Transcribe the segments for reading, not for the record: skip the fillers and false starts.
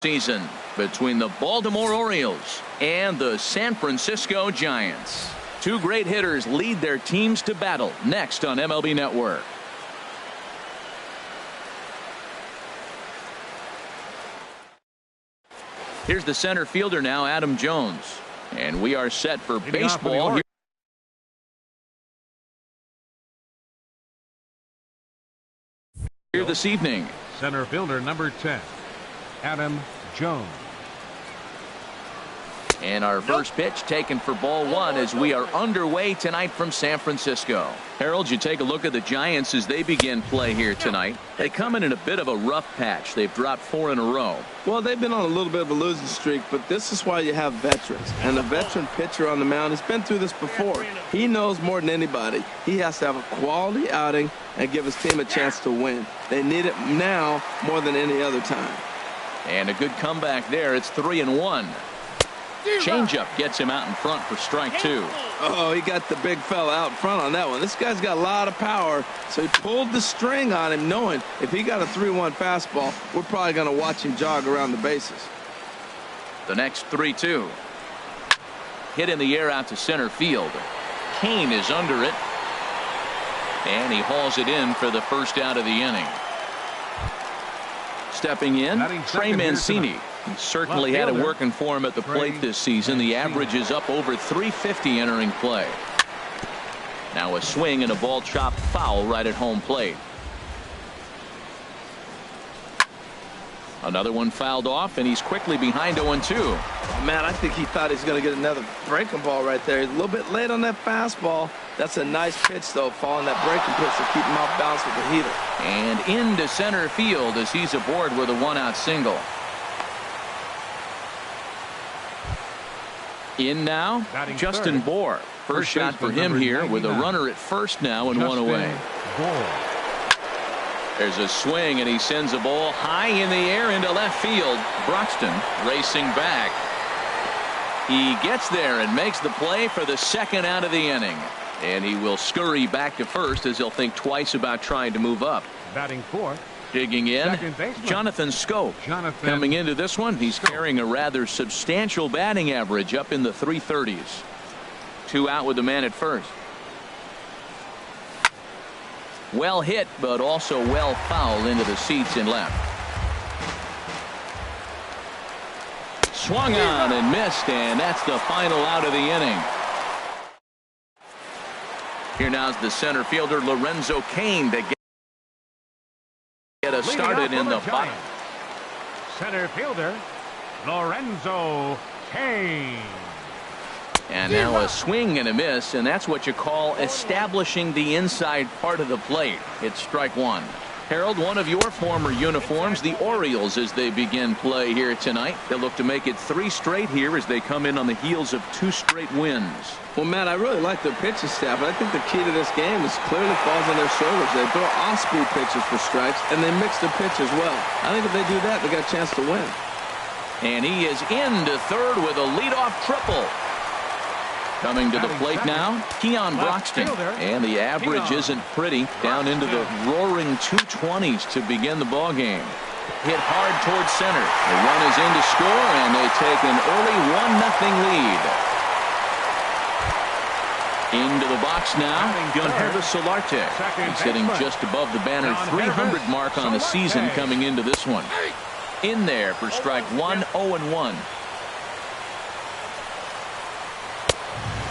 Season between the Baltimore Orioles and the San Francisco Giants. Two great hitters lead their teams to battle next on MLB Network. Here's the center fielder now, Adam Jones, and we are set for baseball here this evening. Center fielder number 10, Adam Jones. And our first pitch taken for ball one as we are underway tonight from San Francisco. Harold, you take a look at the Giants as they begin play here tonight. They come in a bit of a rough patch. They've dropped 4 in a row. Well, they've been on a little bit of a losing streak, but this is why you have veterans. And a veteran pitcher on the mound has been through this before. He knows more than anybody. He has to have a quality outing and give his team a chance to win. They need it now more than any other time. And a good comeback there. It's 3-1. Changeup gets him out in front for strike 2. Oh, he got the big fella out front on that one. This guy's got a lot of power, so he pulled the string on him, knowing if he got a 3-1 fastball, we're probably going to watch him jog around the bases. The next 3-2. Hit in the air out to center field. Kane is under it, and he hauls it in for the first out of the inning. Stepping in, Trey Mancini. He certainly had it working for him at the plate this season. The average is up over 350 entering play. Now a swing and a ball chopped foul right at home plate. Another one fouled off, and he's quickly behind 0-2. Oh, man, I think he thought he's going to get another breaking ball right there. He's a little bit late on that fastball. That's a nice pitch, though, following that breaking pitch to keep him off balance with the heater. And into center field as he's aboard with a 1-out single. In now, Justin Bour. First shot for him here with a runner at first now and one away. There's a swing, and he sends a ball high in the air into left field. Broxton racing back. He gets there and makes the play for the second out of the inning. And he will scurry back to first as he'll think twice about trying to move up. Batting fourth. Digging in, Jonathan Scope. Coming into this one, he's carrying a rather substantial batting average up in the 330s. 2 out with the man at first. Well hit, but also well fouled into the seats in left. Swung on and missed, and that's the final out of the inning. Here now's the center fielder Lorenzo Cain to get us started in the bottom. Center fielder Lorenzo Cain. And now a swing and a miss, and that's what you call establishing the inside part of the plate. It's strike 1. Harold, one of your former uniforms, the Orioles, as they begin play here tonight. They'll look to make it 3 straight here as they come in on the heels of 2 straight wins. Well, Matt, I really like their pitching staff, but I think the key to this game is clearly falls on their shoulders. They throw off-speed pitches for strikes, and they mix their pitch as well. I think if they do that, they got a chance to win. And he is into third with a leadoff triple. Coming to the plate now, Keon Broxton. And the average isn't pretty, down into the roaring 220s to begin the ball game. Hit hard towards center. The run is in to score, and they take an early 1-0 lead. Into the box now, Guilherme Solarte. He's hitting just above the banner 300 mark on the season coming into this one. In there for strike 1, 0-1.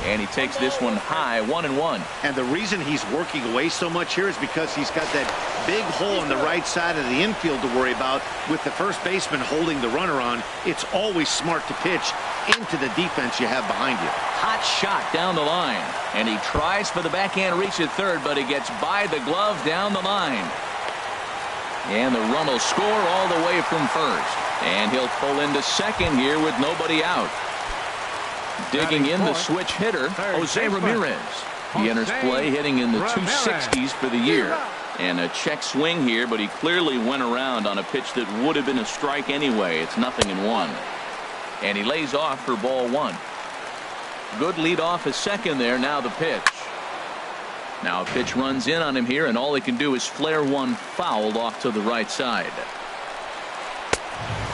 And he takes this one high, 1-1. And the reason he's working away so much here is because he's got that big hole on the right side of the infield to worry about. With the first baseman holding the runner on, it's always smart to pitch into the defense you have behind you. Hot shot down the line. And he tries for the backhand reach at third, but he gets by the glove down the line. And the run will score all the way from first. And he'll pull into second here with nobody out. Digging in the switch hitter, Jose Ramirez. He enters play hitting in the 260s for the year. And a check swing here, but he clearly went around on a pitch that would have been a strike anyway. It's 0-1. And he lays off for ball 1. Good lead off his second there. Now the pitch. Now a pitch runs in on him here, and all he can do is flare one fouled off to the right side.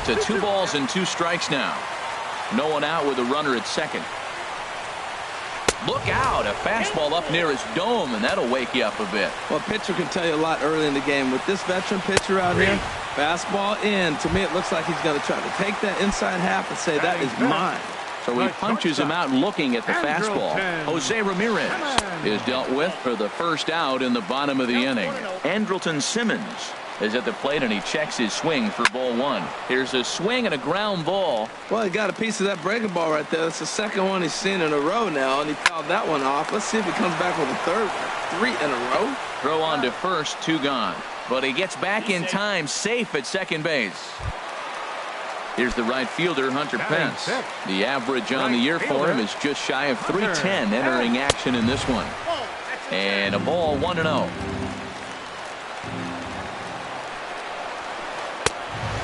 To 2 balls and 2 strikes now. No one out with a runner at second. Look out, a fastball up near his dome, and that'll wake you up a bit. Well, a pitcher can tell you a lot early in the game. With this veteran pitcher out here, fastball in. To me, it looks like he's going to try to take that inside half and say, that is mine. So he punches him out looking at the fastball. Jose Ramirez is dealt with for the first out in the bottom of the inning. Andrelton Simmons is at the plate, and he checks his swing for ball 1. Here's a swing and a ground ball. Well, he got a piece of that breaking ball right there. That's the second one he's seen in a row now, and he fouled that one off. Let's see if he comes back with a third one. 3 in a row. Throw on to first, 2 gone. But he gets back in time, safe at second base. Here's the right fielder, Hunter Pence. The average on the year for him is just shy of 310 entering action in this one. And a ball, 1-0.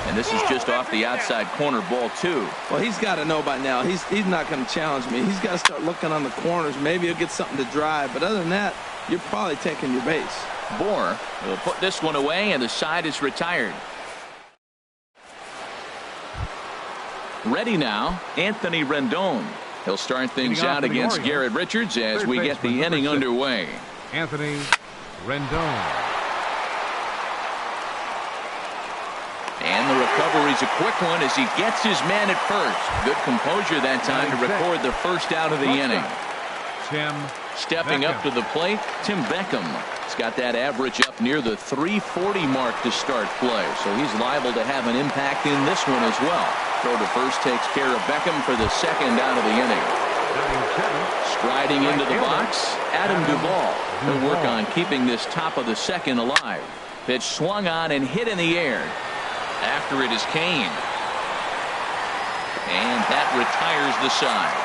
And this is just off the outside corner, ball 2. Well, he's got to know by now. He's not going to challenge me. He's got to start looking on the corners. Maybe he'll get something to drive. But other than that, you're probably taking your base. Bohr will put this one away, and the side is retired. Ready now, Anthony Rendon. He'll start things out against Garrett Richards as we get the inning underway. Anthony Rendon. And the recovery's a quick one as he gets his man at first. Good composure that time to record the first out of the inning. Tim Stepping up to the plate, Tim Beckham. He's got that average up near the 340 mark to start play, so he's liable to have an impact in this one as well. Throw to first takes care of Beckham for the second out of the inning. Striding into the box, Adam Duvall. He'll work on keeping this top of the second alive. Pitch swung on and hit in the air. After it is Kane. And that retires the side.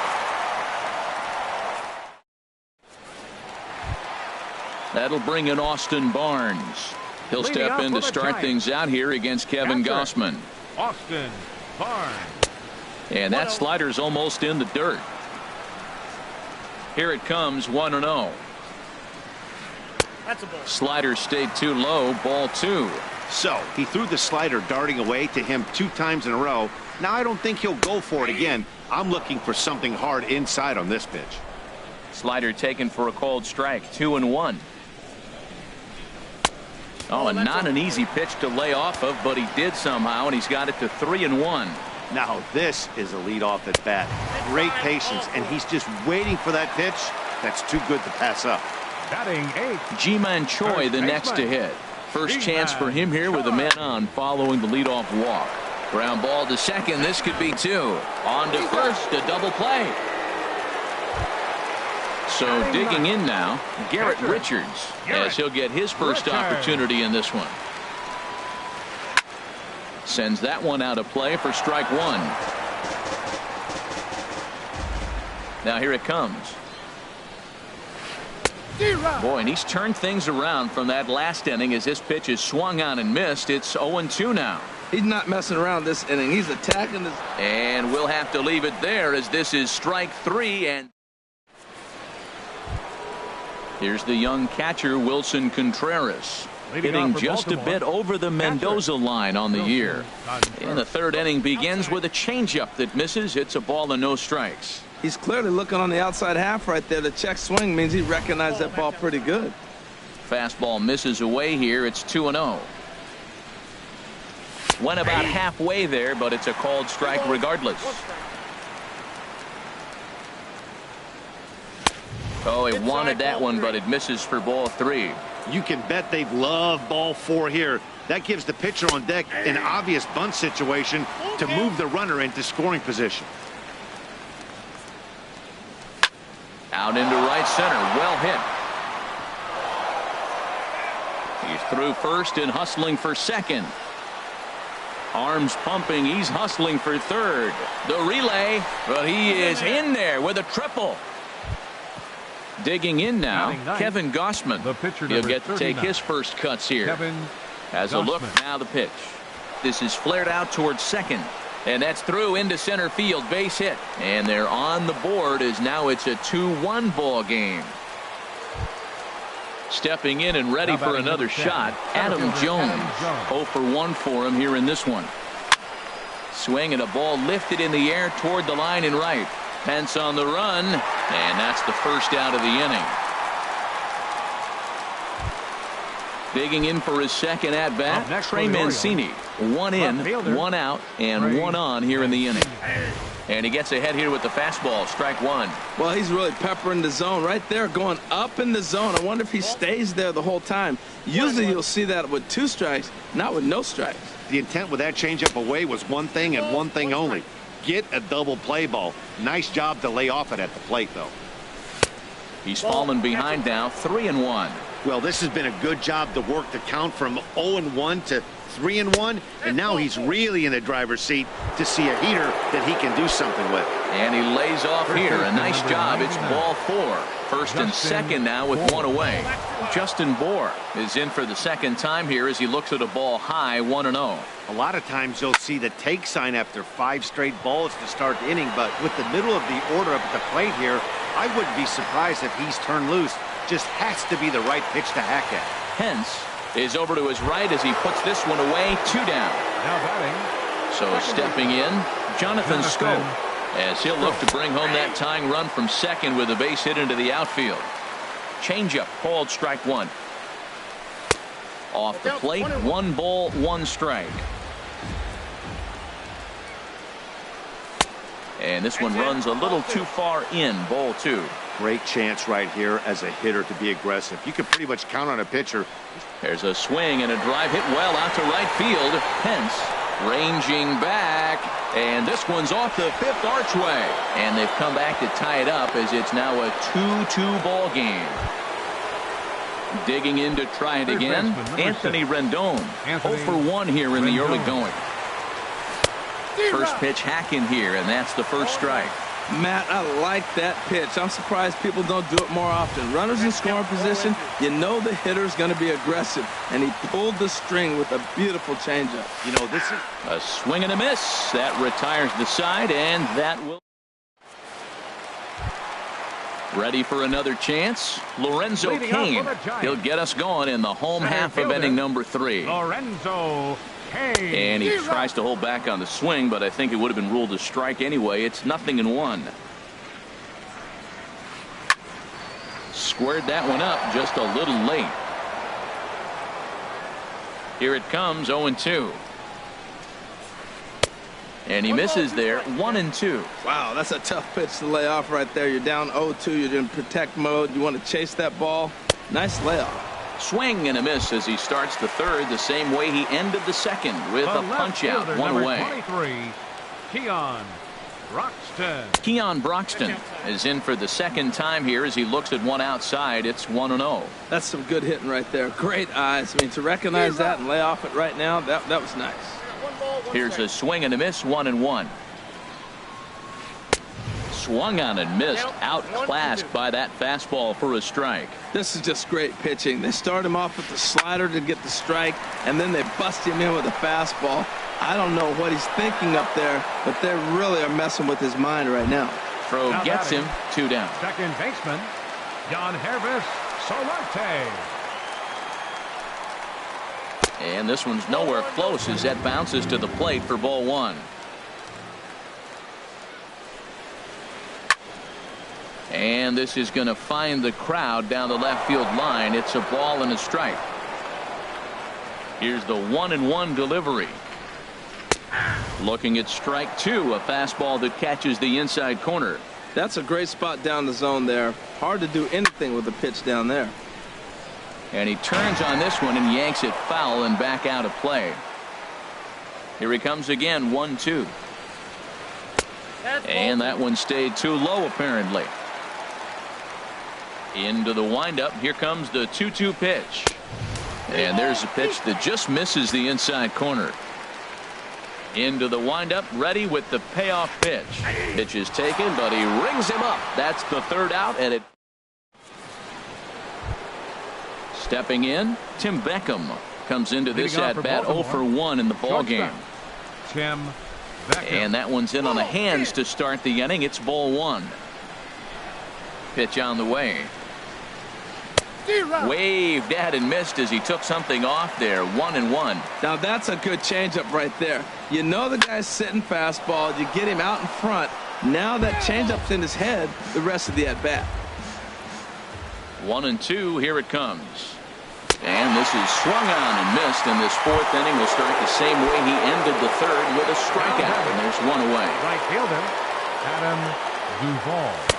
That'll bring in Austin Barnes. He'll step in to start things out here against Kevin Gossman. Austin Barnes. And that slider's almost in the dirt. Here it comes, 1-0. That's a ball. Slider stayed too low, ball 2. So he threw the slider darting away to him 2 times in a row. Now I don't think he'll go for it again. I'm looking for something hard inside on this pitch. Slider taken for a called strike, 2-1. Oh, and not an easy pitch to lay off of, but he did somehow, and he's got it to 3-1. Now this is a leadoff at bat. Great patience, and he's just waiting for that pitch. That's too good to pass up. Batting 8. Ji-Man Choi the next to hit. First chance for him here with a man on following the leadoff walk. Ground ball to second. This could be 2. On to first, a double play. So digging in now, Garrett Richards, as he'll get his first opportunity in this one. Sends that one out of play for strike 1. Now here it comes. Boy, and he's turned things around from that last inning as his pitch is swung on and missed. It's 0-2 now. He's not messing around this inning. He's attacking this. And we'll have to leave it there as this is strike 3. And here's the young catcher, Wilson Contreras, hitting just a bit over the Mendoza line on the year. And the third inning begins with a changeup that misses. It's a ball and no strikes. He's clearly looking on the outside half right there. The check swing means he recognized that ball pretty good. Fastball misses away here. It's 2-0. Went about halfway there, but it's a called strike regardless. Oh, he wanted that one, but it misses for ball 3. You can bet they've loved ball 4 here. That gives the pitcher on deck an obvious bunt situation to move the runner into scoring position. Out into right center. Well hit. He's through first and hustling for second. Arms pumping. He's hustling for third. The relay, but he is in there with a triple. Digging in now, Kevin Gossman. He'll get to take his first cuts here. Has a look, now the pitch. This is flared out towards second. And that's through into center field, base hit. And they're on the board as now it's a 2-1 ball game. Stepping in and ready for another shot, Adam Jones. 0 for 1 for him here in this one. Swing and a ball lifted in the air toward the line and right. Pence on the run, and that's the first out of the inning. Digging in for his second at-bat, Trey Mancini. One in, one out, and one on here in the inning. And he gets ahead here with the fastball, strike one. Well, he's really peppering the zone right there, going up in the zone. I wonder if he stays there the whole time. Usually you'll see that with 2 strikes, not with no strikes. The intent with that changeup away was one thing and one thing only. Get a double play ball. Nice job to lay off it at the plate, though. He's fallen behind now, 3-1. Well, this has been a good job to work the count from 0-1 to 3-1, and now he's really in the driver's seat to see a heater that he can do something with. And he lays off here. A nice job. It's ball 4. First and second now with one away. Justin Bour is in for the second time here as he looks at a ball high, 1-0. A lot of times you'll see the take sign after 5 straight balls to start the inning, but with the middle of the order up at the plate here, I wouldn't be surprised if he's turned loose. Just has to be the right pitch to hack at. Pence is over to his right as he puts this one away, 2 down. Now batting. So stepping in, Jonathan Scope, as he'll look to bring home that tying run from second with a base hit into the outfield. Changeup called strike one. Off the plate, 1 ball, 1 strike. And this one runs a little too far in, ball 2. Great chance right here as a hitter to be aggressive. You can pretty much count on a pitcher. There's a swing and a drive hit well out to right field. Pence ranging back, and this one's off the 5th archway. And they've come back to tie it up as it's now a 2-2 ball game. Digging in to try it again, Anthony Rendon. 0 for 1 here in the early going. First pitch hacking here, and that's the first strike. Matt, I like that pitch. I'm surprised people don't do it more often. Runners in scoring position, you know the hitter's going to be aggressive, and he pulled the string with a beautiful changeup. You know, this is a swing and a miss. That retires the side, and that will. Ready for another chance. Lorenzo Cain. He'll get us going in the home half of inning number 3. Lorenzo Cain. And he tries to hold back on the swing, but I think it would have been ruled a strike anyway. It's 0-1. Squared that one up just a little late. Here it comes, 0-2. And he misses there, 1-2. Wow, that's a tough pitch to lay off right there. You're down 0-2. You're in protect mode. You want to chase that ball. Nice layoff. Swing and a miss as he starts the third the same way he ended the second with a punch out, 1 away. 23, Keon Broxton. Keon Broxton is in for the second time here as he looks at one outside. It's 1-0. That's some good hitting right there. Great eyes. I mean, to recognize that and lay off it right now, that was nice. Here's a swing and a miss, 1-1. Swung on and missed, outclassed by that fastball for a strike. This is just great pitching. They start him off with the slider to get the strike, and then they bust him in with a fastball. I don't know what he's thinking up there, but they really are messing with his mind right now. Throw gets him, 2 down. Second baseman, Jan Hervis Solarte. And this one's nowhere close as that bounces to the plate for ball 1. And this is going to find the crowd down the left field line. It's a ball and a strike. Here's the 1-1 delivery. Looking at strike 2, a fastball that catches the inside corner. That's a great spot down the zone there. Hard to do anything with the pitch down there. And he turns on this one and yanks it foul and back out of play. Here he comes again, 1-2. And that one stayed too low apparently. Into the windup. Here comes the 2-2 pitch. And there's a pitch that just misses the inside corner. Into the windup, ready with the payoff pitch. Pitch is taken, but he rings him up. That's the third out, and it. Stepping in, Tim Beckham comes into this at bat 0 for 1 in the ball game. Tim Beckham. And that one's in on the hands to start the inning. It's ball 1. Pitch on the way. Waved at and missed as he took something off there. 1-1. Now that's a good changeup right there. You know the guy's sitting fastball. You get him out in front. Now that changeup's in his head the rest of the at-bat. 1-2. Here it comes. And this is swung on and missed, and this fourth inning will start the same way he ended the third with a strikeout, and there's one away. Right fielder,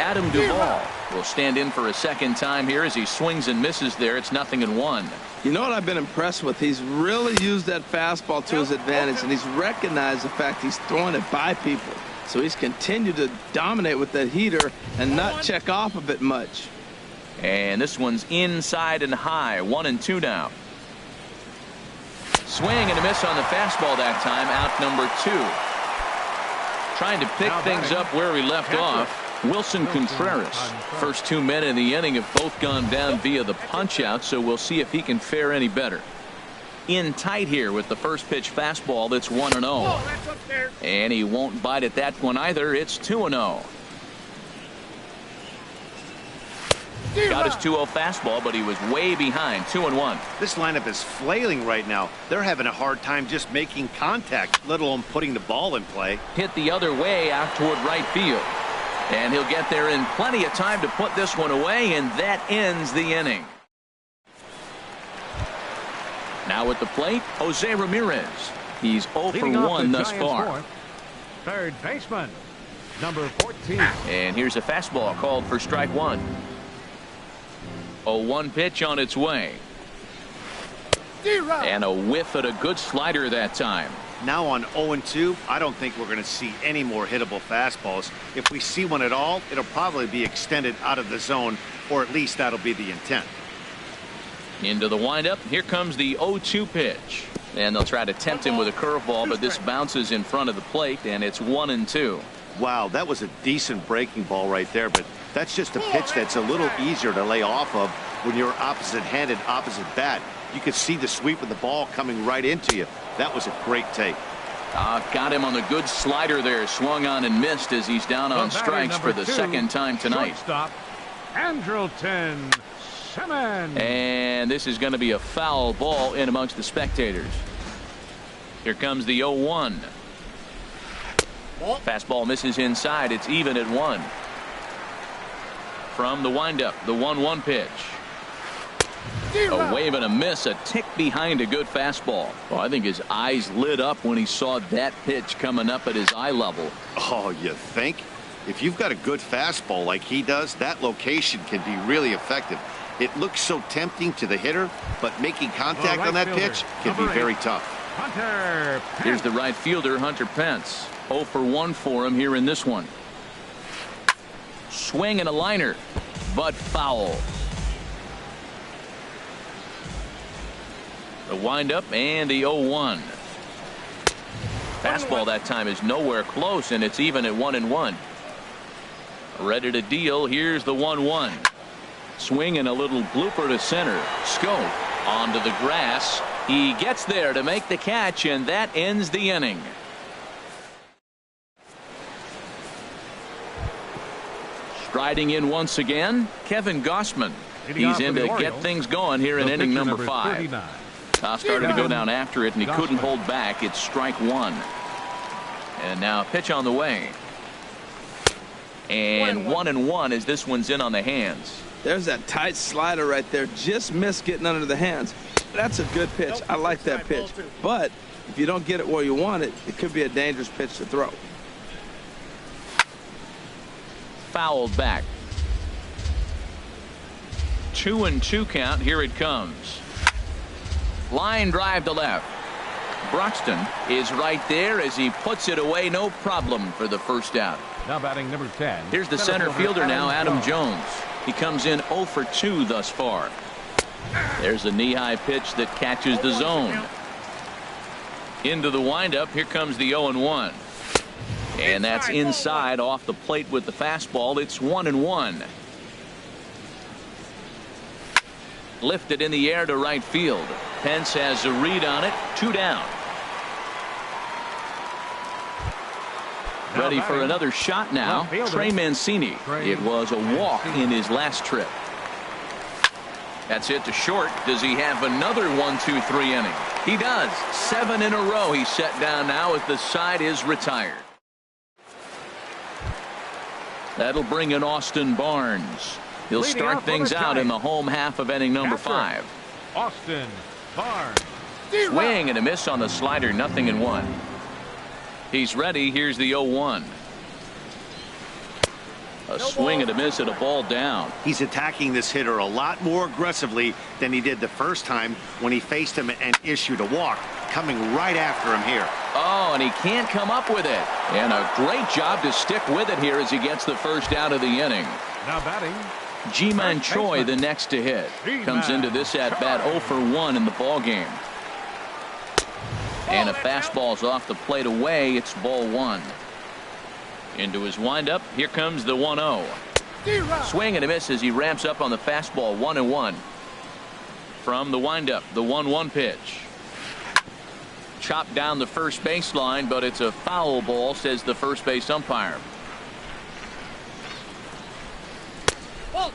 Adam Duvall will stand in for a second time here as he swings and misses there. It's 0-1. You know what I've been impressed with? He's really used that fastball to his advantage, and he's recognized the fact he's throwing it by people. So he's continued to dominate with that heater and not check off of it much. And this one's inside and high. 1-2 now. Swing and a miss on the fastball that time. Out number 2. Trying to pick things up where we left off. Wilson Contreras. First 2 men in the inning have both gone down via the punch out, so we'll see if he can fare any better. In tight here with the first pitch fastball. That's 1-0. And he won't bite at that one either. It's 2-0. Got his 2-0 fastball, but he was way behind. 2-1. This lineup is flailing right now. They're having a hard time just making contact, let alone putting the ball in play. Hit the other way out toward right field. And he'll get there in plenty of time to put this one away, and that ends the inning. Now at the plate, Jose Ramirez. He's 0 for 1 thus far. Third baseman, number 14. And here's a fastball called for strike 1. 0-1 pitch on its way. And a whiff at a good slider that time. Now on 0-2, I don't think we're going to see any more hittable fastballs. If we see one at all, it'll probably be extended out of the zone, or at least that'll be the intent. Into the windup. Here comes the 0-2 pitch. And they'll try to tempt him with a curveball, but this bounces in front of the plate, and it's 1-2. Wow, that was a decent breaking ball right there, but that's just a pitch that's a little easier to lay off of when you're opposite-handed, opposite bat. You could see the sweep of the ball coming right into you. That was a great take. Got him on the good slider there. Swung on and missed as he's down on strikes for the second time tonight. Shortstop, Andrelton Simmons. And this is going to be a foul ball in amongst the spectators. Here comes the 0-1. Fastball misses inside. It's even at 1. From the windup, the 1-1 pitch. A wave and a miss, a tick behind a good fastball. Well, I think his eyes lit up when he saw that pitch coming up at his eye level. Oh, you think? If you've got a good fastball like he does, that location can be really effective. It looks so tempting to the hitter, but making contact on that pitch can be very tough. Hunter Pence. Here's the right fielder, Hunter Pence. 0 for 1 for him here in this one. Swing and a liner, but foul. The windup and the 0-1. Fastball that time is nowhere close, and it's even at 1-1. Ready to deal. Here's the 1-1. Swing and a little blooper to center. Scope onto the grass. He gets there to make the catch, and that ends the inning. Striding in once again, Kevin Gausman. He's in to get things going here in inning number 5. Started to go down after it, and he couldn't hold back. It's strike 1. And now a pitch on the way. And 1-1 as this one's in on the hands. There's that tight slider right there. Just missed getting under the hands. That's a good pitch. I like that pitch. But if you don't get it where you want it, it could be a dangerous pitch to throw. Fouled back. 2-2 count. Here it comes. Line drive to left. Broxton is right there as he puts it away. No problem for the first out. Now batting number 10. Here's the center fielder now, Adam Jones. He comes in 0 for 2 thus far. There's a knee-high pitch that catches the zone. Into the windup. Here comes the 0-1. And that's inside off the plate with the fastball. It's 1-1. Lifted in the air to right field. Pence has a read on it. 2 down. Ready for another shot now. Trey Mancini. It was a walk in his last trip. That's it to short. Does he have another 1-2-3 inning? He does. 7 in a row he's set down now as the side is retired. That'll bring in Austin Barnes. He'll start things out in the home half of inning number 5. Austin Barnes. Swing and a miss on the slider, 0-1. He's ready. Here's the 0-1. A swing and a miss and a ball down. He's attacking this hitter a lot more aggressively than he did the first time when he faced him and issued a walk. Coming right after him here. Oh, and he can't come up with it. And a great job to stick with it here as he gets the first out of the inning. Now batting, Ji-Man Choi, the next to hit. Comes into this at bat 0 for 1 in the ball game. And a fastball's off the plate away. It's ball 1. Into his windup. Here comes the 1-0. Swing and a miss as he ramps up on the fastball. 1-1. From the windup, the 1-1 pitch. Chopped down the first baseline, but it's a foul ball, says the first base umpire.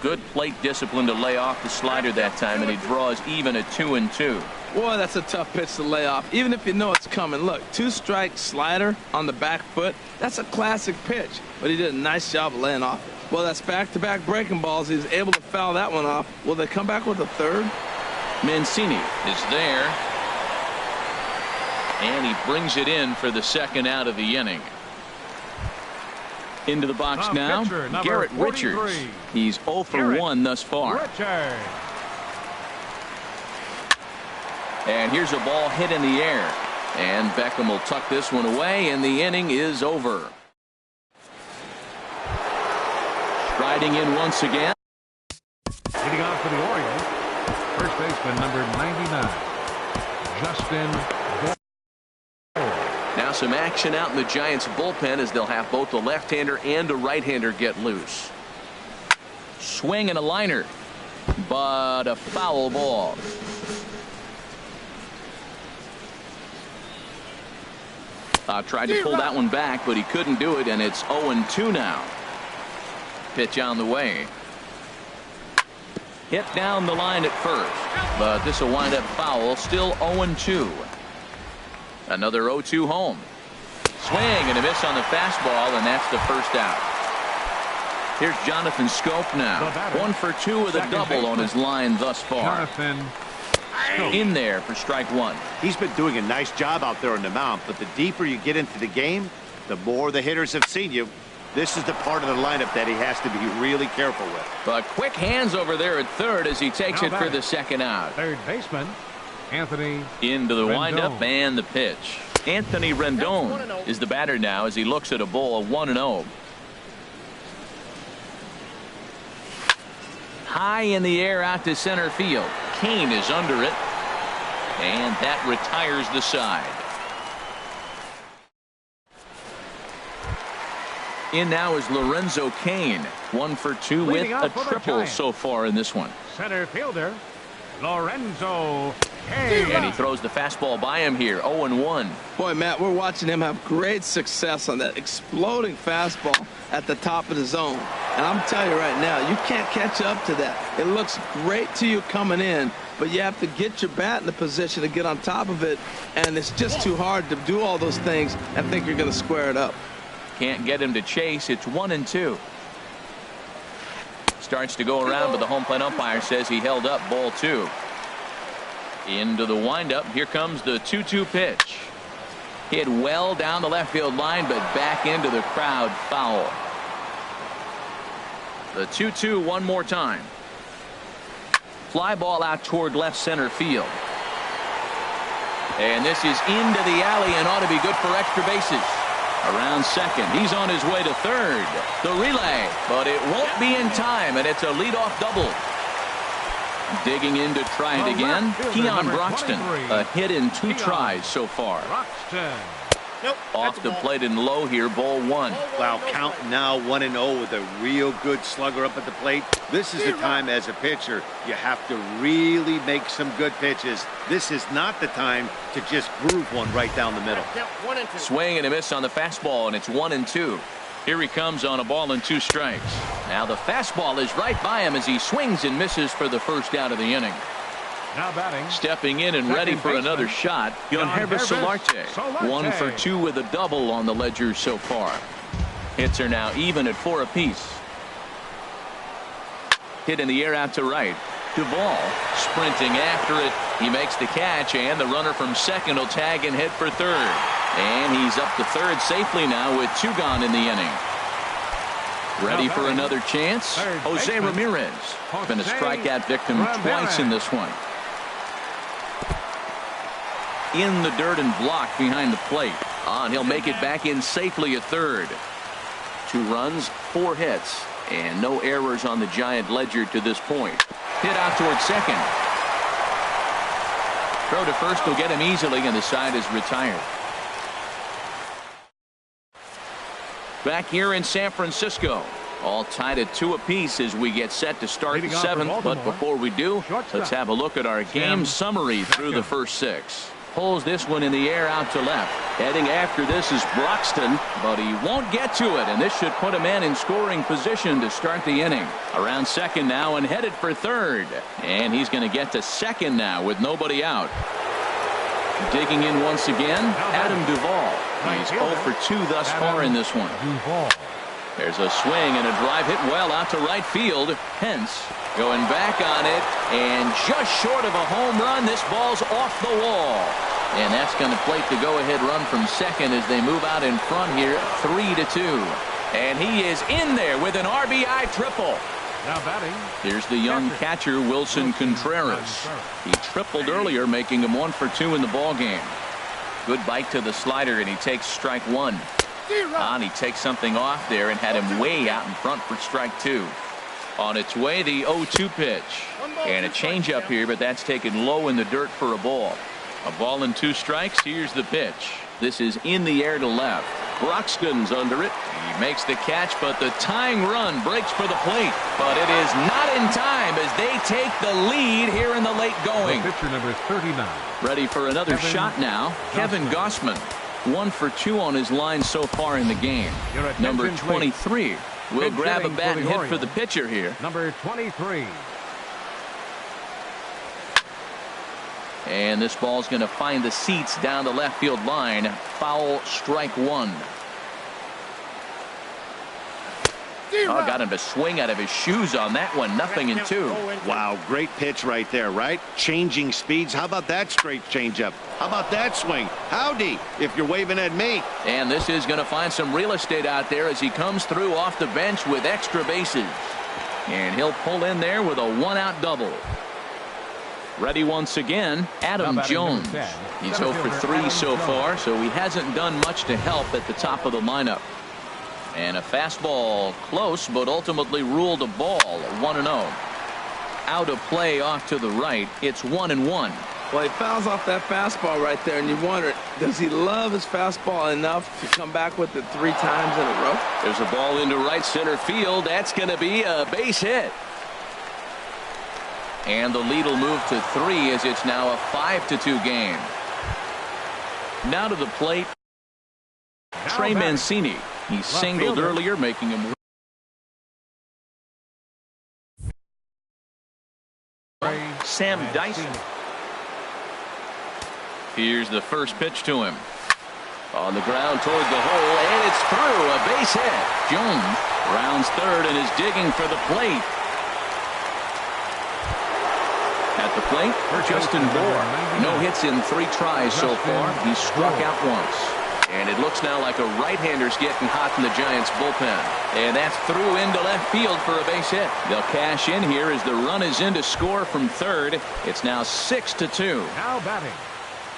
Good plate discipline to lay off the slider that time, and he draws even at 2-2. Boy, that's a tough pitch to lay off, even if you know it's coming. Look, 2-strike slider on the back foot. That's a classic pitch, but he did a nice job of laying off. Well, that's back-to-back breaking balls. He's able to foul that one off. Will they come back with a third? Mancini is there, and he brings it in for the second out of the inning. Into the box now, Garrett Richards. He's 0 for 1 thus far. Richard. And here's a ball hit in the air. And Beckham will tuck this one away, and the inning is over. Striding in once again. Leading off for the Orioles, first baseman number 99, Justin Boyle. Now some action out in the Giants bullpen as they'll have both the left-hander and a right-hander get loose. Swing and a liner, but a foul ball. Tried to pull that one back, but he couldn't do it, and it's 0-2 now. Pitch on the way. Hit down the line at first, but this will wind up foul. Still 0-2. Another 0-2 home. Swing and a miss on the fastball, and that's the first out. Here's Jonathan Scope now. 1 for 2 with a double on his line thus far. Jonathan Scope. In there for strike 1. He's been doing a nice job out there on the mound, but the deeper you get into the game, the more the hitters have seen you. This is the part of the lineup that he has to be really careful with. But quick hands over there at third as he takes it for the second out. Third baseman, Anthony Into the Rendon. windup and the pitch. Anthony Rendon is the batter now as he looks at a ball of 1-0. High in the air out to center field. Kane is under it, and that retires the side. In now is Lorenzo Kane. 1 for 2 with Leading a off for the triple Giants. so far in this one. Center fielder, Lorenzo Kane. And he throws the fastball by him here. 0-1. Boy, Matt, we're watching him have great success on that exploding fastball at the top of the zone. And I'm telling you right now, you can't catch up to that. It looks great to you coming in, but you have to get your bat in the position to get on top of it, and it's just too hard to do all those things and think you're going to square it up. Can't get him to chase. It's 1-2. Starts to go around, but the home plate umpire says he held up ball 2. Into the windup. Here comes the 2-2 pitch. Hit well down the left field line, but back into the crowd. Foul. The 2-2 one more time. Fly ball out toward left center field. And this is into the alley and ought to be good for extra bases. Around second. He's on his way to third. The relay, but it won't be in time, and it's a leadoff double. Digging in to try it again. Keon Broxton. A hit in 2 tries so far. Broxton. Off the plate and low here, ball 1. Wow, count now 1-0 with a real good slugger up at the plate. This is the time as a pitcher you have to really make some good pitches. This is not the time to just groove one right down the middle. Swing and a miss on the fastball, and it's 1-2. Here he comes on a ball and 2 strikes. Now the fastball is right by him as he swings and misses for the first out of the inning. Now batting. Stepping in and ready for another shot, Venii4503. 1 for 2 with a double on the ledger so far. Hits are now even at 4 apiece. Hit in the air out to right. Duvall sprinting after it. He makes the catch, and the runner from second will tag and head for third. And he's up to third safely now with 2 gone in the inning. Ready for another chance? Jose Ramirez. Been a strikeout victim twice in this one. In the dirt and blocked behind the plate. And he'll make it back in safely at third. 2 runs, 4 hits, and no errors on the Giant ledger to this point. Hit out towards second. Throw to first will get him easily, and the side is retired. Back here in San Francisco, all tied at 2 apiece as we get set to start the 7th. But before we do, let's have a look at our game summary through the first 6. Pulls this one in the air out to left. Heading after this is Broxton, but he won't get to it, and this should put a man in scoring position to start the inning. Around second now and headed for third. And he's going to get to second now with nobody out. Digging in once again, Adam Duvall. He's 0 for 2 thus far in this one. There's a swing and a drive hit well out to right field. Pence going back on it, and just short of a home run. This ball's off the wall, and that's going to plate the go-ahead run from second as they move out in front here, 3-2. And he is in there with an RBI triple. Now batting. Here's the young catcher Wilson Contreras. He tripled earlier, making him 1 for 2 in the ball game. Good bite to the slider, and he takes strike 1. And he takes something off there and had him way out in front for strike 2. On its way, the 0-2 pitch. And a changeup here, but that's taken low in the dirt for a ball. A ball and 2 strikes. Here's the pitch. This is in the air to left. Broxton's under it. He makes the catch, but the tying run breaks for the plate. But it is not in time as they take the lead here in the late going. Pitcher number 39. Ready for another shot now. Kevin Gossman. 1 for 2 on his line so far in the game. Number 23 will grab a bat and hit for the pitcher here. Number 23. And this ball's going to find the seats down the left field line. Foul, strike 1. Oh, got him to swing out of his shoes on that one. 0-2. Wow, great pitch right there, right? Changing speeds. How about that straight changeup? How about that swing? Howdy, if you're waving at me. And this is going to find some real estate out there as he comes through off the bench with extra bases. And he'll pull in there with a 1-out double. Ready once again, Adam Jones. He's 0 for 3 so far, so he hasn't done much to help at the top of the lineup. And a fastball close, but ultimately ruled a ball. 1-0. Out of play off to the right. It's 1-1. Well, he fouls off that fastball right there, and you wonder, does he love his fastball enough to come back with it 3 times in a row? There's a ball into right center field. That's going to be a base hit. And the lead will move to 3 as it's now a 5-2 game. Now to the plate, Trey Mancini. He singled earlier, making him Sam Dyson. Here's the first pitch to him. On the ground toward the hole, and it's through. A base hit. Jones rounds third and is digging for the plate. At the plate, Justin Bour. No hits in 3 tries so far. He's struck out once. And it looks now like a right-hander's getting hot in the Giants bullpen. And that's through into left field for a base hit. They'll cash in here as the run is in to score from third. It's now 6-2. Now batting.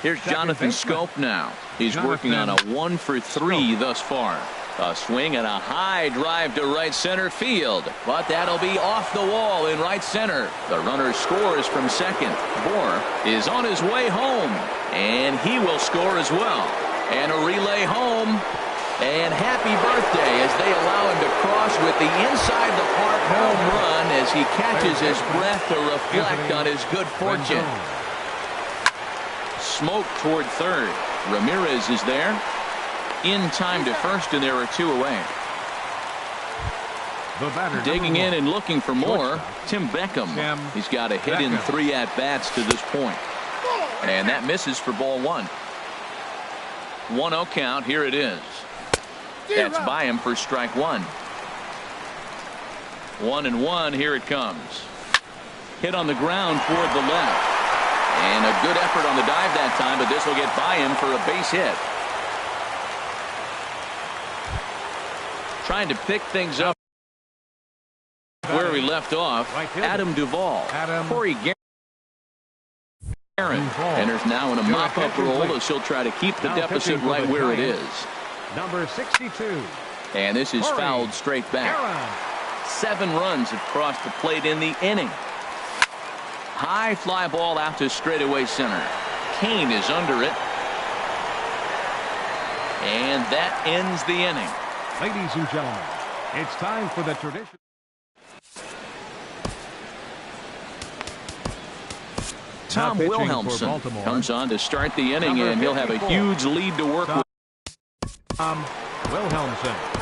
Here's Jonathan Scope now. He's working on a 1 for 3 thus far. A swing and a high drive to right center field. But that'll be off the wall in right center. The runner scores from second. Bour is on his way home. And he will score as well. And a relay home. And happy birthday as they allow him to cross with the inside the park home run as he catches his breath to reflect on his good fortune. Smoke toward third. Ramirez is there. In time to first, and there are 2 away. The batter, Digging in and looking for more, Shortstop. Tim Beckham. Tim He's got a hit in Beckham. 3 at-bats to this point. And that misses for ball 1. 1-0 count. Here it is. That's by him for strike 1. 1-1. Here it comes. Hit on the ground toward the left. And a good effort on the dive that time, but this will get by him for a base hit. Trying to pick things up where we left off. Right fielder. Adam Duvall. Corey Guerin enters now in a mop-up role as he'll try to keep the Now deficit pitching for right the where it Giants. is. Number 62. And this is Corey fouled straight back. Guerin. 7 runs have crossed the plate in the inning. High fly ball out to straightaway center. Kane is under it. And that ends the inning. Ladies and gentlemen, it's time for the tradition. Tom pitching for Wilhelmsen Baltimore. comes on to start the inning, Number and he'll have a 54. huge lead to work with. Tom Wilhelmsen.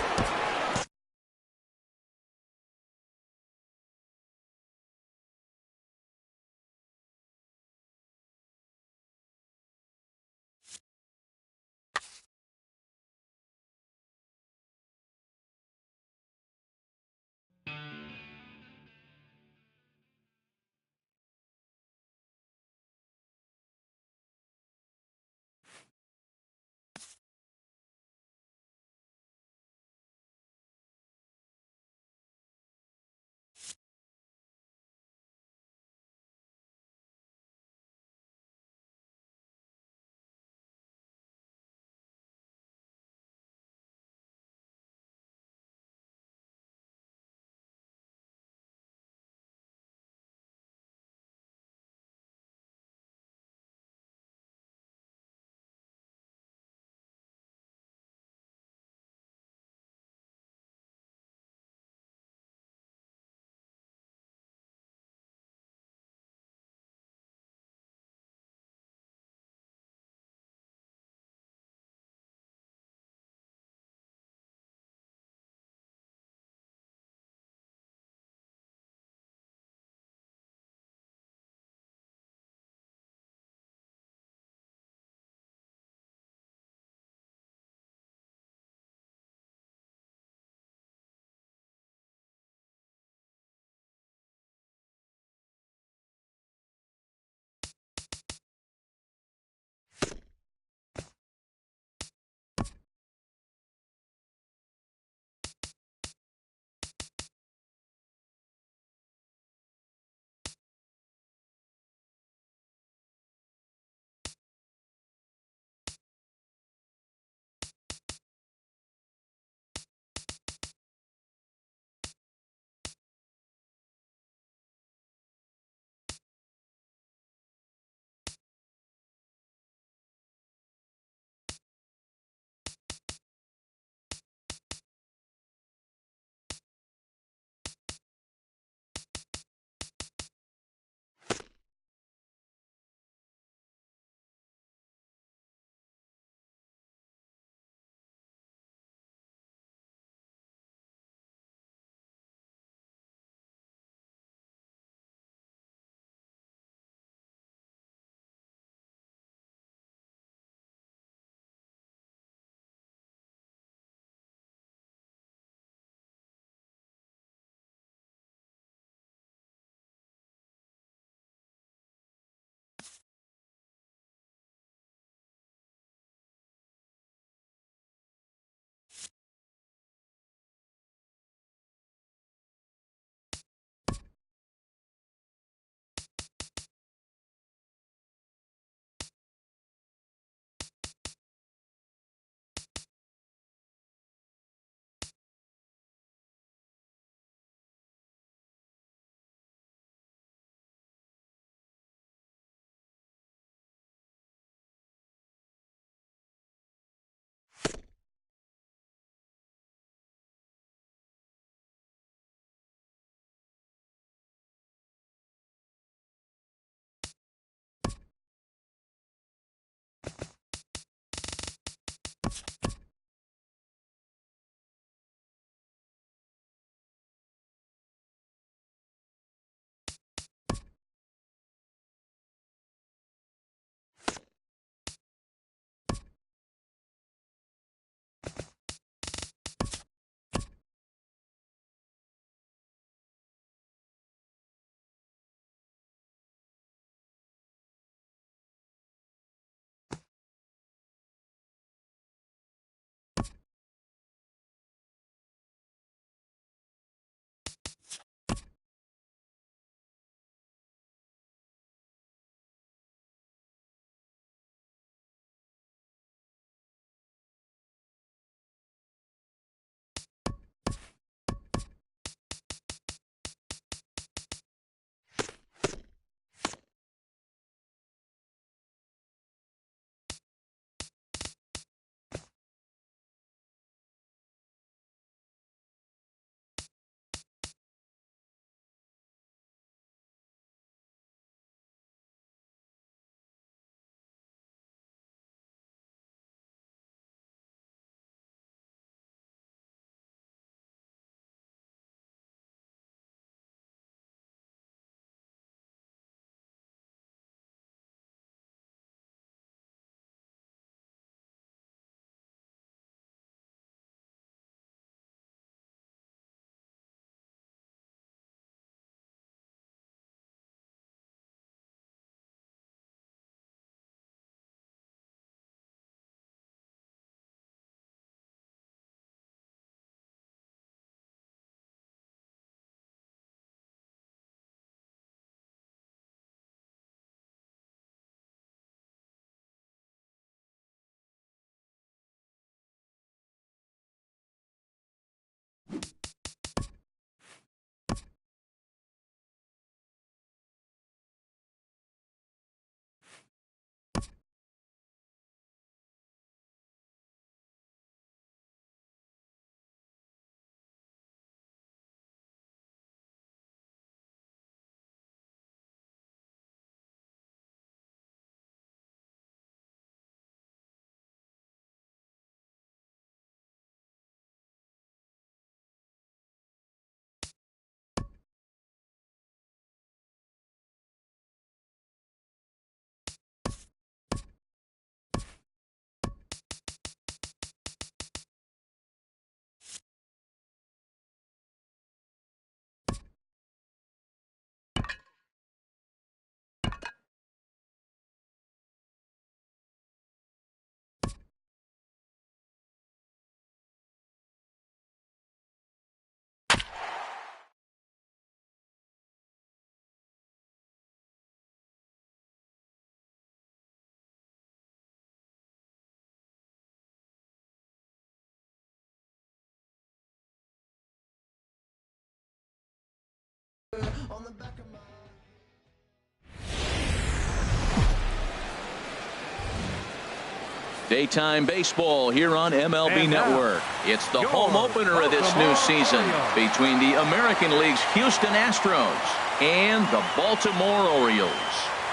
Daytime baseball here on MLB Network. It's the home opener of this new season between the American League's Houston Astros and the Baltimore Orioles.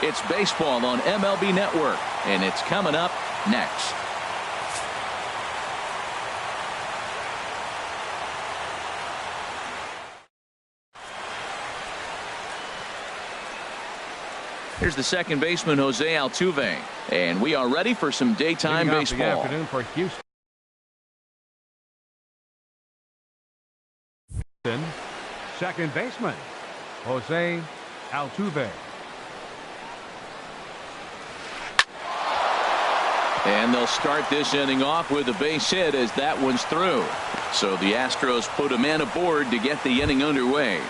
It's baseball on MLB Network, and it's coming up next. Here's the second baseman, Jose Altuve, and we are ready for some daytime baseball. Good afternoon for Houston. Second baseman, Jose Altuve. And they'll start this inning off with a base hit as that one's through. So the Astros put a man aboard to get the inning underway.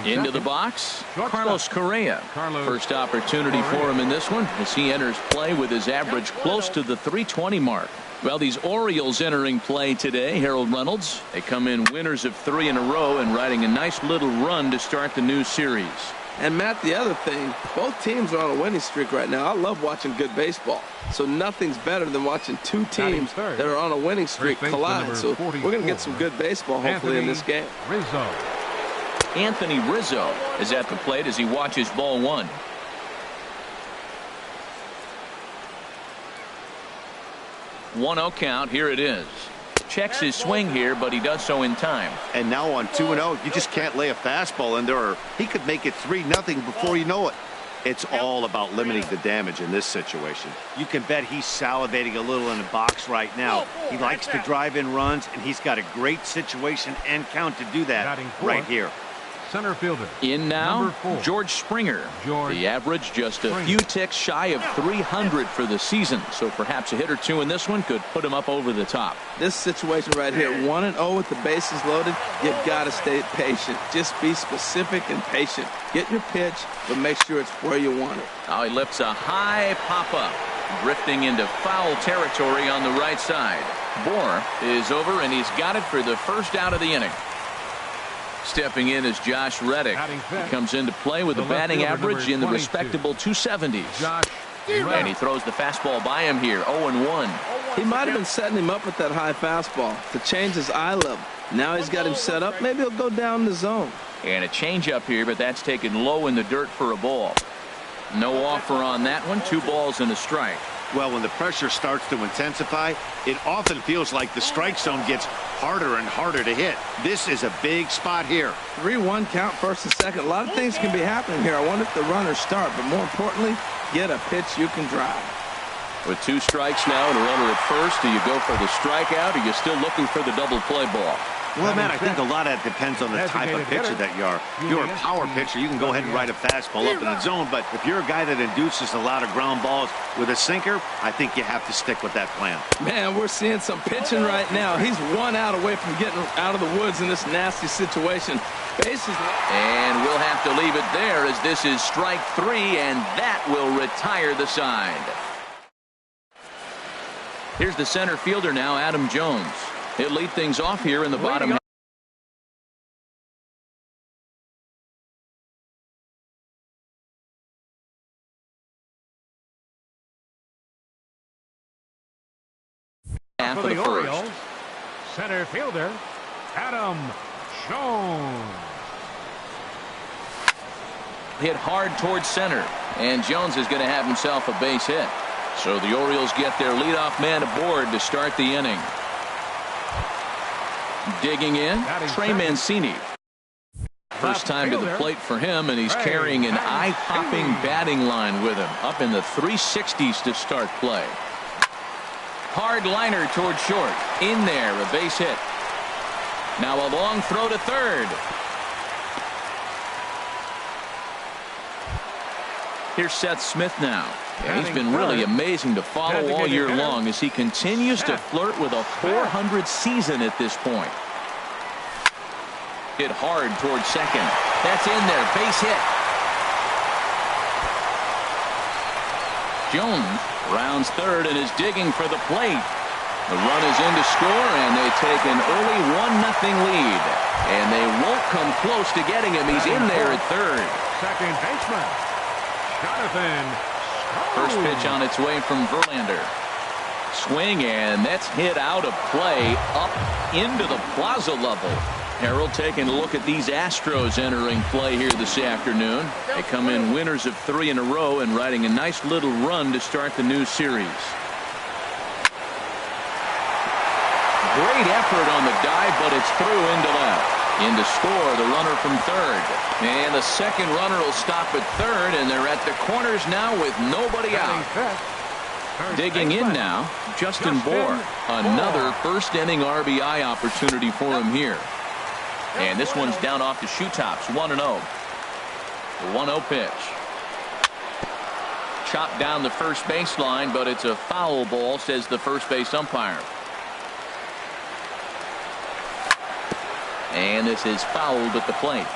Into the box, Carlos Correa. First opportunity for him in this one as he enters play with his average close to the .320 mark. Well, these Orioles entering play today, Harold Reynolds. They come in winners of 3 in a row and riding a nice little run to start the new series. And Matt, the other thing, both teams are on a winning streak right now. I love watching good baseball. So nothing's better than watching two teams that are on a winning streak collide. So we're going to get some good baseball hopefully in this game. Anthony Rizzo is at the plate as he watches ball one. One 0 count. Here it is. Checks his swing here, but he does so in time. And now on 2-0, you just can't lay a fastball in there, or he could make it 3-0 before you know it. It's all about limiting the damage in this situation. You can bet he's salivating a little in the box right now. He likes to drive in runs, and he's got a great situation and count to do that right here. Center fielder. In now, George Springer. The average just a few ticks shy of 300 for the season. So perhaps a hit or two in this one could put him up over the top. This situation right here, 1-0 with the bases loaded, you've got to stay patient. Just be specific and patient. Get your pitch, but make sure it's where you want it. Now he lifts a high pop-up, drifting into foul territory on the right side. Bohr is over, and he's got it for the first out of the inning. Stepping in is Josh Reddick. He comes into play with a batting average in the respectable 270s. And he throws the fastball by him here, 0-1. He might have been setting him up with that high fastball to change his eye level. Now he's got him set up. Maybe he'll go down the zone. And a changeup here, but that's taken low in the dirt for a ball. No offer on that one. 2 balls and a strike. Well, when the pressure starts to intensify, it often feels like the strike zone gets harder and harder to hit. This is a big spot here. 3-1 count, first and second. A lot of things can be happening here. I wonder if the runners start, but more importantly, get a pitch you can drive. With 2 strikes now and a runner at first, do you go for the strikeout, or are you still looking for the double play ball? Well, man, I think a lot of that depends on the type of pitcher that you are. If you're a power pitcher, you can go ahead and ride a fastball up in the zone. But if you're a guy that induces a lot of ground balls with a sinker, I think you have to stick with that plan. Man, we're seeing some pitching right now. He's 1 out away from getting out of the woods in this nasty situation. Bases. And we'll have to leave it there as this is strike 3, and that will retire the side. Here's the center fielder now, Adam Jones. He'll lead things off here in the bottom half of the first. Center fielder, Adam Jones. Hit hard towards center, and Jones is going to have himself a base hit. So the Orioles get their leadoff man aboard to start the inning. Digging in, Trey Mancini. First time to the plate for him, and he's carrying an eye-popping batting line with him. Up in the 360s to start play. Hard liner toward short. In there, a base hit. Now a long throw to third. Here's Seth Smith now. And he's been really amazing to follow all year long as he continues to flirt with a .400 season at this point. Hit hard towards second. That's in there. Base hit. Jones rounds third and is digging for the plate. The run is in to score, and they take an early 1-0 lead. And they won't come close to getting him. He's in there at third. Second baseman, Jonathan. First pitch on its way from Verlander. Swing, and that's hit out of play up into the plaza level. Harold taking a look at these Astros entering play here this afternoon. They come in winners of 3 in a row and riding a nice little run to start the new series. Great effort on the dive, but it's through into left. In to score, the runner from third. And the second runner will stop at third, and they're at the corners now with nobody out. Digging in now, Justin Bour. Another first inning RBI opportunity for him here. And this one's down off the shoe tops, 1-0. The 1-0 pitch. Chopped down the first baseline, but it's a foul ball, says the first base umpire. And this is fouled at the plate.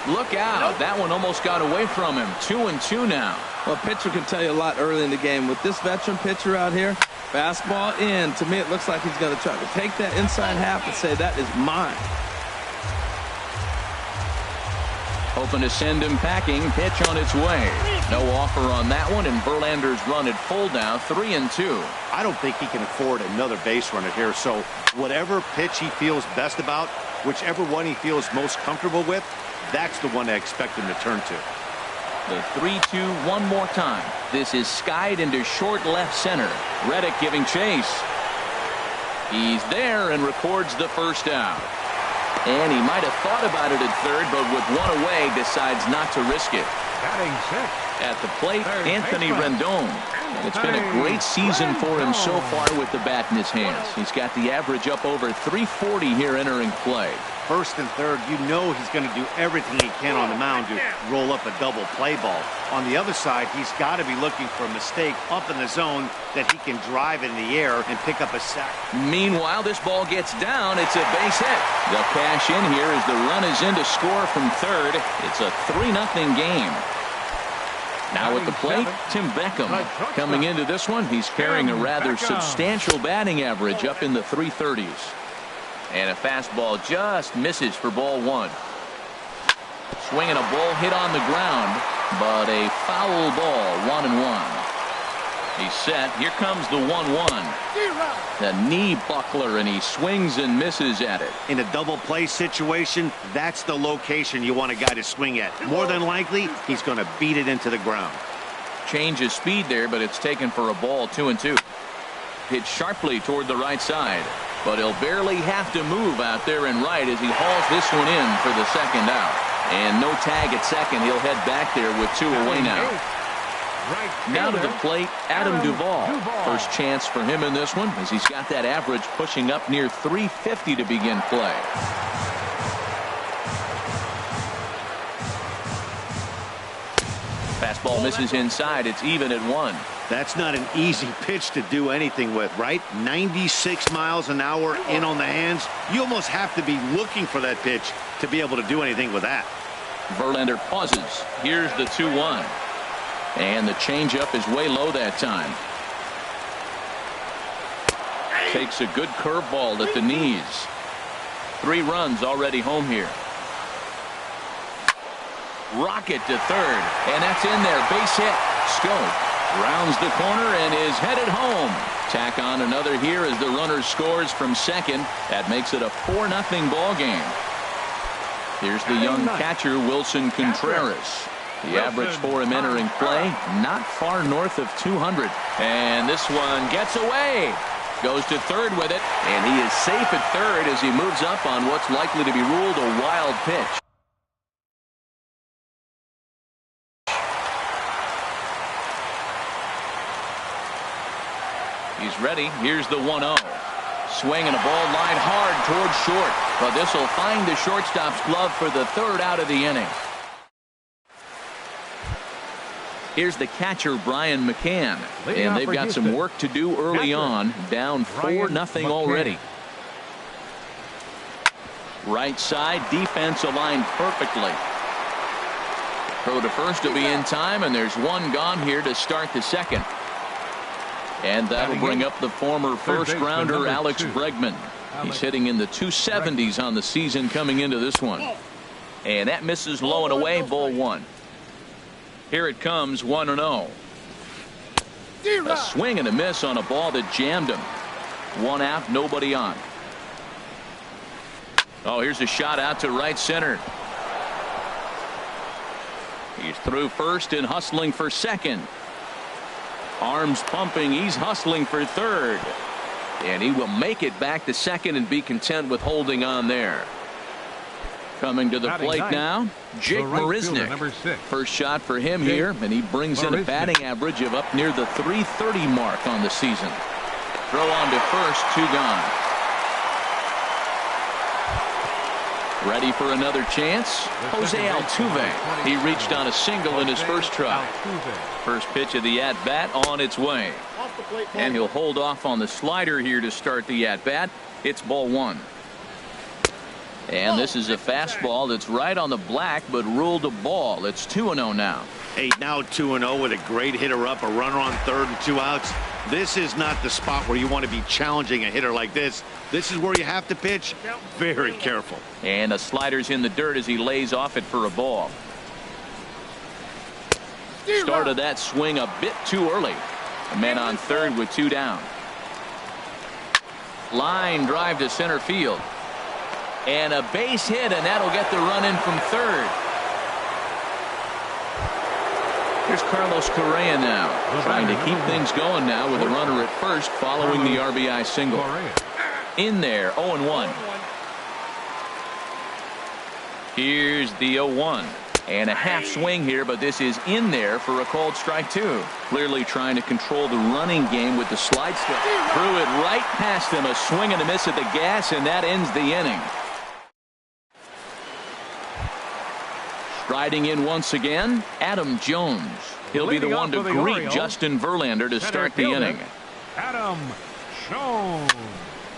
Look out. That one almost got away from him. 2-2 now. Well, a pitcher can tell you a lot early in the game. With this veteran pitcher out here, fastball in. To me, it looks like he's going to try to take that inside half and say, that is mine. Hoping to send him packing. Pitch on its way. No offer on that one, and Verlander's run at full now, 3-2. I don't think he can afford another base runner here, so whatever pitch he feels best about, whichever one he feels most comfortable with, that's the one I expect him to turn to. The 3-2 one more time. This is skied into short left center. Reddick giving chase. He's there and records the first out. And he might have thought about it at third, but with one away, decides not to risk it. Batting sixth. At the plate, Anthony Rendon. And it's been a great season for him so far with the bat in his hands. He's got the average up over 340 here entering play. First and third, you know he's going to do everything he can on the mound to roll up a double play ball. On the other side, he's got to be looking for a mistake up in the zone that he can drive in the air and pick up a sack. Meanwhile, this ball gets down. It's a base hit. They'll cash in here as the run is in to score from third. It's a 3-0 game. Now at the plate, Tim Beckham. Coming into this one, he's carrying a rather substantial batting average up in the 330s. And a fastball just misses for ball one. Swinging a ball hit on the ground, but a foul ball, 1-1. He's set. Here comes the 1-1. The knee buckler, and he swings and misses at it. In a double play situation, that's the location you want a guy to swing at. More than likely, he's going to beat it into the ground. Change of speed there, but it's taken for a ball, 2-2. Hit sharply toward the right side, but he'll barely have to move out there and right as he hauls this one in for the second out. And no tag at second. He'll head back there with 2 away now. Now to the plate, Adam Duvall. First chance for him in this one as he's got that average pushing up near 350 to begin play. Fastball misses inside. It's even at 1. That's not an easy pitch to do anything with, right? 96 miles an hour in on the hands. You almost have to be looking for that pitch to be able to do anything with that. Verlander pauses. Here's the 2-1. And the changeup is way low that time. Takes a good curveball at the knees. 3 runs already home here. Rocket to third, and that's in there. Base hit. Schoop rounds the corner and is headed home. Tack on another here as the runner scores from second. That makes it a 4-0 ball game. Here's the young catcher, Wilson Contreras. The average for him entering play, not far north of 200. And this one gets away. Goes to third with it, and he is safe at third as he moves up on what's likely to be ruled a wild pitch. He's ready. Here's the 1-0. Swing and a ball line hard towards short, but this will find the shortstop's glove for the third out of the inning. Here's the catcher, Brian McCann, and they've got some work to do early on, down 4-0 already. Right side, defense aligned perfectly. Throw to first will be in time, and there's one gone here to start the second. And that'll bring up the former first-rounder Alex Bregman. He's hitting in the 270s on the season coming into this one. And that misses low and away, ball one. Here it comes, 1-0. A swing and a miss on a ball that jammed him. One out, nobody on. Oh, here's a shot out to right center. He's through first and hustling for second. Arms pumping, he's hustling for third. And he will make it back to second and be content with holding on there. Coming to the plate now, Jake Marisnick. First shot for him here, and he brings in a batting average of up near the .330 mark on the season. Throw on to first, 2 gone. Ready for another chance? Jose Altuve. He reached on a single in his first try. First pitch of the at-bat on its way. And he'll hold off on the slider here to start the at-bat. It's ball one. And this is a fastball that's right on the black, but ruled a ball. It's 2-0 now. Now 2-0 with a great hitter up, a runner on third and 2 outs. This is not the spot where you want to be challenging a hitter like this. This is where you have to pitch very careful. And the slider's in the dirt as he lays off it for a ball. Started that swing a bit too early. A man on third with 2 down. Line drive to center field. And a base hit, and that'll get the run in from third. Here's Carlos Correa now, trying to keep things going now with a runner at first following the RBI single. In there, 0-1. Here's the 0-1. And a half swing here, but this is in there for a called strike 2. Clearly trying to control the running game with the slide step. Threw it right past him, a swing and a miss at the gas, and that ends the inning. Striding in once again, Adam Jones. He'll be the one to greet Justin Verlander to start the inning. Adam Jones.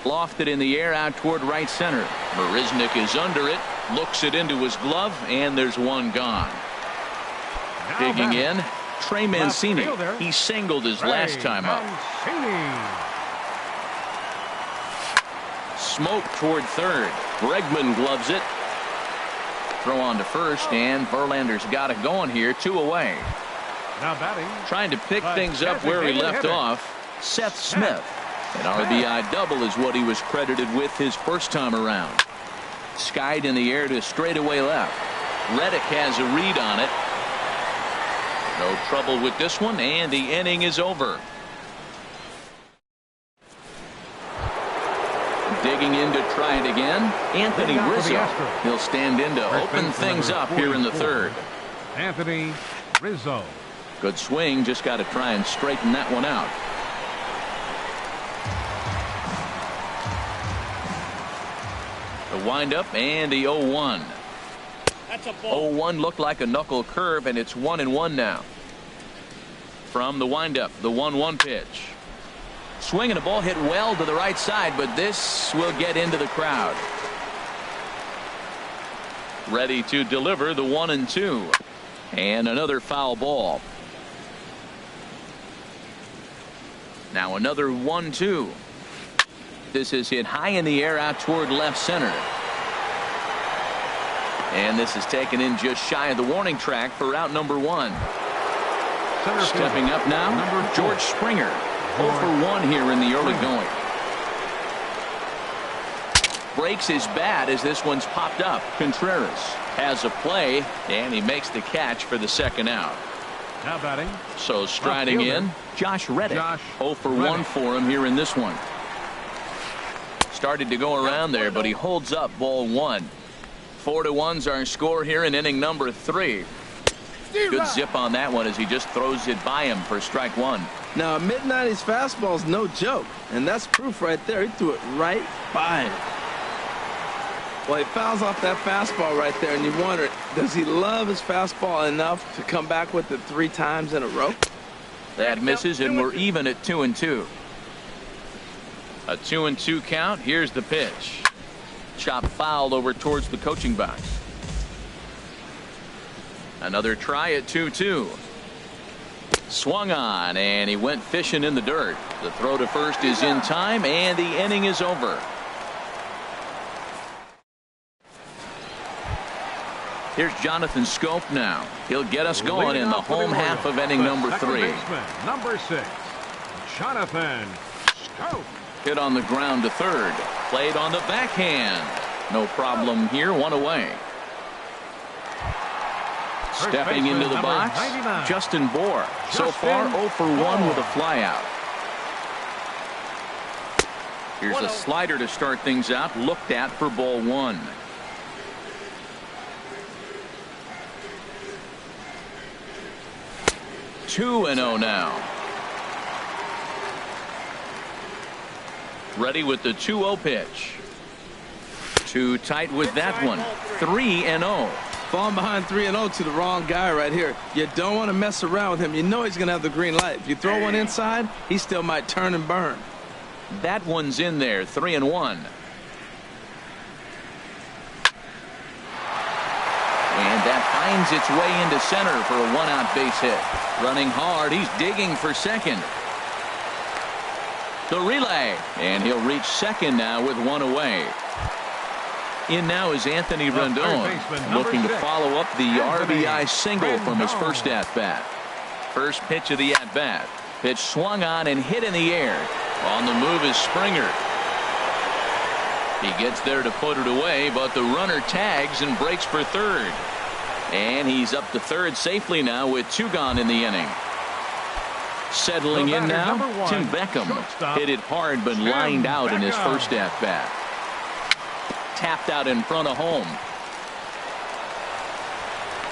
Lofted in the air out toward right center. Marisnick is under it, looks it into his glove, and there's one gone. Digging in, Trey Mancini. He singled his last time up. Smoke toward third. Bregman gloves it. Throw on to first, and Verlander's got it going here, 2 away. Now batting. Trying to pick things up where he left off, Seth Smith. An RBI double is what he was credited with his first time around. Skied in the air to straightaway left. Reddick has a read on it. No trouble with this one, and the inning is over. Digging in to try it again, Anthony Rizzo. He'll stand in to open things up here in the third. Anthony Rizzo. Good swing, just got to try and straighten that one out. The windup and the 0-1. 0-1 looked like a knuckle curve, and it's 1-1 now. From the windup, the 1-1 pitch. Swing and a ball hit well to the right side, but this will get into the crowd. Ready to deliver the 1-2. And another foul ball. Now another 1-2. This is hit high in the air out toward left center. And this is taken in just shy of the warning track for out number 1. Stepping up now, George Springer. 0 for 1 here in the early going. Breaks his bat as this one's popped up. Contreras has a play, and he makes the catch for the second out. Now batting. So striding in, Josh Reddick. 0 for 1 for him here in this one. Started to go around there, but he holds up ball 1. 4-1's our score here in inning number 3. Good zip on that one as he just throws it by him for strike 1. Now, a mid-90s fastball is no joke, and that's proof right there. He threw it right by him. Well, he fouls off that fastball right there, and you wonder, does he love his fastball enough to come back with it 3 times in a row? That misses, and we're even at 2-2. A 2-2 count. Here's the pitch. Chop fouled over towards the coaching box. Another try at 2-2. Swung on, and he went fishing in the dirt. The throw to first is in time, and the inning is over. Here's Jonathan Scope now. He'll get us going in the home half of inning number 3. Number 6, Jonathan Scope. Hit on the ground to third. Played on the backhand. No problem here. 1 away. Stepping into the box, 99. Justin Bohr. So far 0 for 1 with a flyout. Here's a slider to start things out. Looked at for ball 1. Two and 0 now. Ready with the 2-0 pitch. Too tight with that one. 3 and 0. Falling behind 3 and 0 to the wrong guy right here. You don't want to mess around with him. You know he's going to have the green light. If you throw one inside, he still might turn and burn. That one's in there. 3 and 1. And that finds its way into center for a 1-out base hit. Running hard, he's digging for second. The relay, and he'll reach second now with 1 away. In now is Anthony Rendon, looking to follow up the RBI single from his first at-bat. First pitch of the at-bat. Pitch swung on and hit in the air. On the move is Springer. He gets there to put it away, but the runner tags and breaks for third. And he's up to third safely now with 2 gone in the inning. Settling in now, Tim Beckham. Hit it hard but lined out in his first at-bat. Tapped out in front of home.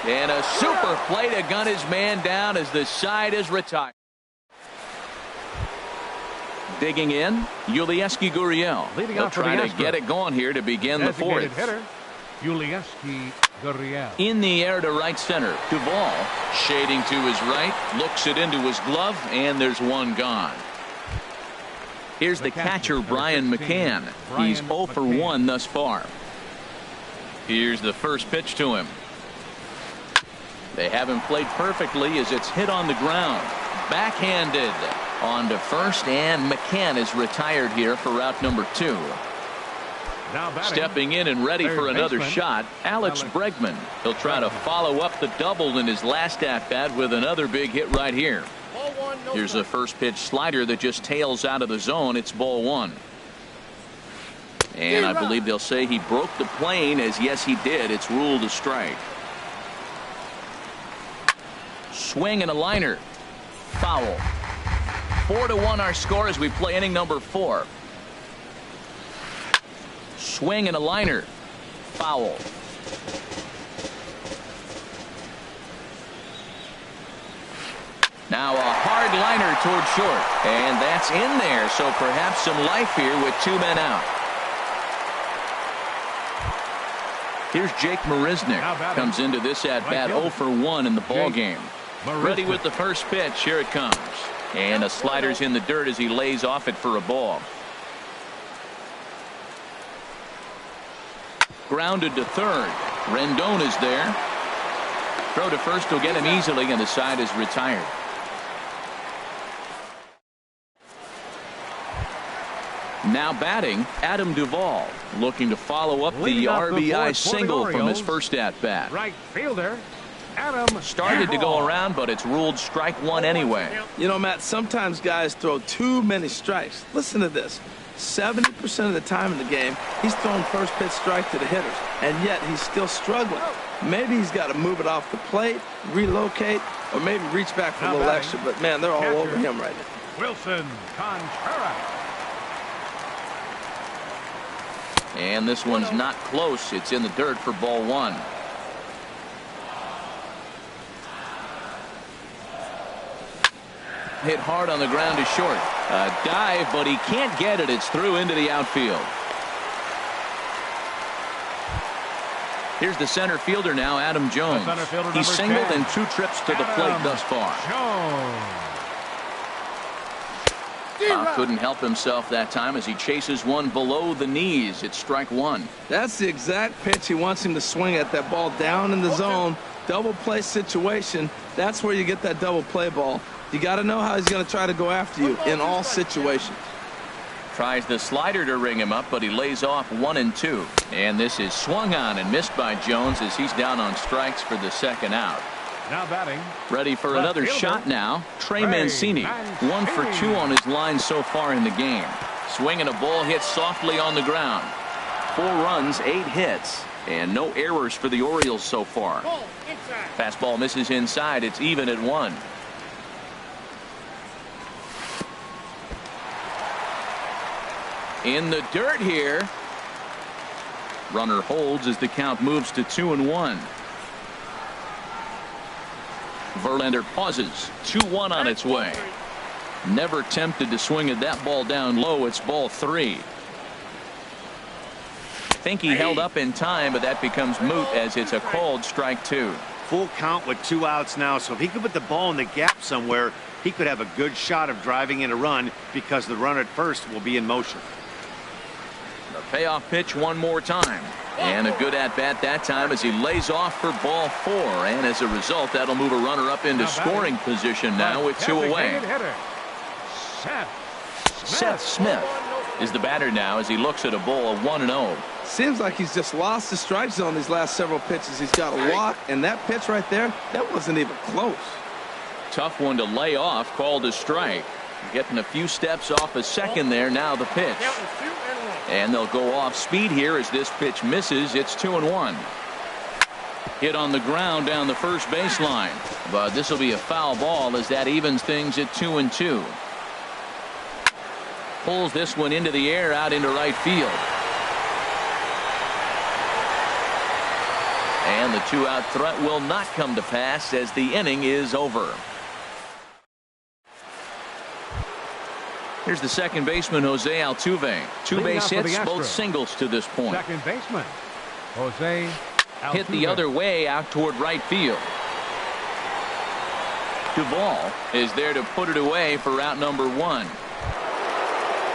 And a super play to gun his man down as the side is retired. Digging in, Yulieski Gurriel. He'll try to get it going here to begin the 4th. Hitter, Yulieski Gurriel. In the air to right center. Duvall shading to his right. Looks it into his glove, and there's 1 gone. Here's the catcher, Brian McCann. He's 0 for 1 thus far. Here's the first pitch to him. They have him played perfectly as it's hit on the ground. Backhanded on to first, and McCann is retired here for route number 2. Stepping in and ready for another shot, Alex Bregman. He'll try to follow up the double in his last at-bat with another big hit right here. Here's a first pitch slider that just tails out of the zone. It's ball 1. And I believe they'll say he broke the plane, as yes he did. It's ruled a strike. Swing and a liner. Foul. 4-1 our score as we play inning number 4. Swing and a liner. Foul. Now a hard liner toward short, and that's in there, so perhaps some life here with 2 men out. Here's Jake Marisnick. Comes into this at-bat 0 for 1 in the ball game. Ready with the first pitch. Here it comes. And a slider's in the dirt as he lays off it for a ball. Grounded to third. Rendon is there. Throw to first will get him easily, and the side is retired. Now batting, Adam Duvall, looking to follow up the RBI single from his first at-bat. Right fielder, Adam started to go around, but it's ruled strike 1 anyway. You know, Matt, sometimes guys throw too many strikes. Listen to this. 70% of the time in the game, he's throwing first pitch strike to the hitters, and yet he's still struggling. Maybe he's got to move it off the plate, relocate, or maybe reach back for a little extra, but man, they're all over him right now. Wilson Contreras. And this one's not close. It's in the dirt for ball 1. Hit hard on the ground to short. A dive, but he can't get it. It's through into the outfield. Here's the center fielder now, Adam Jones. He's singled in 2 trips to the plate thus far. Couldn't help himself that time as he chases one below the knees. It's strike 1. That's the exact pitch he wants him to swing at, that ball down in the zone. Double play situation. That's where you get that double play ball. You got to know how he's going to try to go after you in all situations. Tries the slider to ring him up, but he lays off 1 and 2. And this is swung on and missed by Jones as he's down on strikes for the second out. Now batting. Ready for another shot now. Trey Mancini. 1 for 2 on his line so far in the game. Swinging a ball hit softly on the ground. 4 runs, 8 hits, and no errors for the Orioles so far. Fastball misses inside. It's even at 1. In the dirt here. Runner holds as the count moves to 2-1. Verlander pauses. 2-1 on its way. Never tempted to swing at that ball down low. It's ball 3. I think he held up in time, but that becomes moot as it's a called strike 2. Full count with 2 outs now, so if he could put the ball in the gap somewhere, he could have a good shot of driving in a run because the runner at first will be in motion. The payoff pitch one more time. And a good at-bat that time as he lays off for ball 4. And as a result, that'll move a runner up into scoring position now with 2 away. Seth Smith is the batter now as he looks at a ball of 1-0. Seems like he's just lost the strike zone these last several pitches. He's got a walk, and that pitch right there, that wasn't even close. Tough one to lay off, called a strike. Getting a few steps off a second there. Now the pitch. And they'll go off speed here as this pitch misses. It's 2-1. Hit on the ground down the first baseline. But this will be a foul ball as that evens things at 2-2. Pulls this one into the air out into right field. And the 2-out threat will not come to pass as the inning is over. Here's the second baseman, Jose Altuve. 2 base hits, both singles to this point. Second baseman, Jose Altuve. Hit the other way out toward right field. Duvall is there to put it away for out number 1.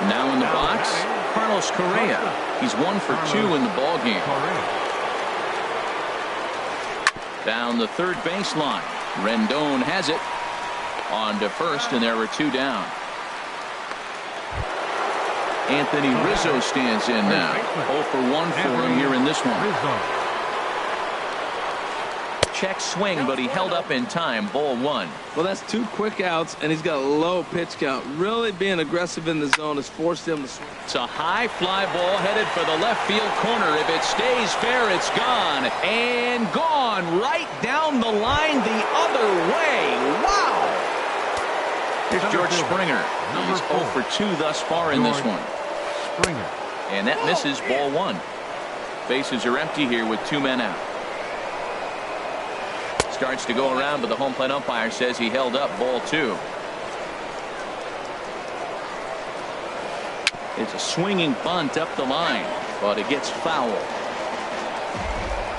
Now in the box, Carlos Correa. He's 1 for 2 in the ball game. Down the third baseline. Rendon has it. On to first, and there are 2 down. Anthony Rizzo stands in now. 0 for 1 for him here in this one. Check swing, but he held up in time. Ball 1. Well, that's 2 quick outs, and he's got a low pitch count. Really being aggressive in the zone has forced him to swing. It's a high fly ball headed for the left field corner. If it stays fair, it's gone. And gone right down the line the other way. Wow! Here's George Springer. He's 0 for 2 thus far in this one. Springer. And that misses ball 1. Bases are empty here with 2 men out. Starts to go around, but the home plate umpire says he held up ball 2. It's a swinging bunt up the line, but it gets foul.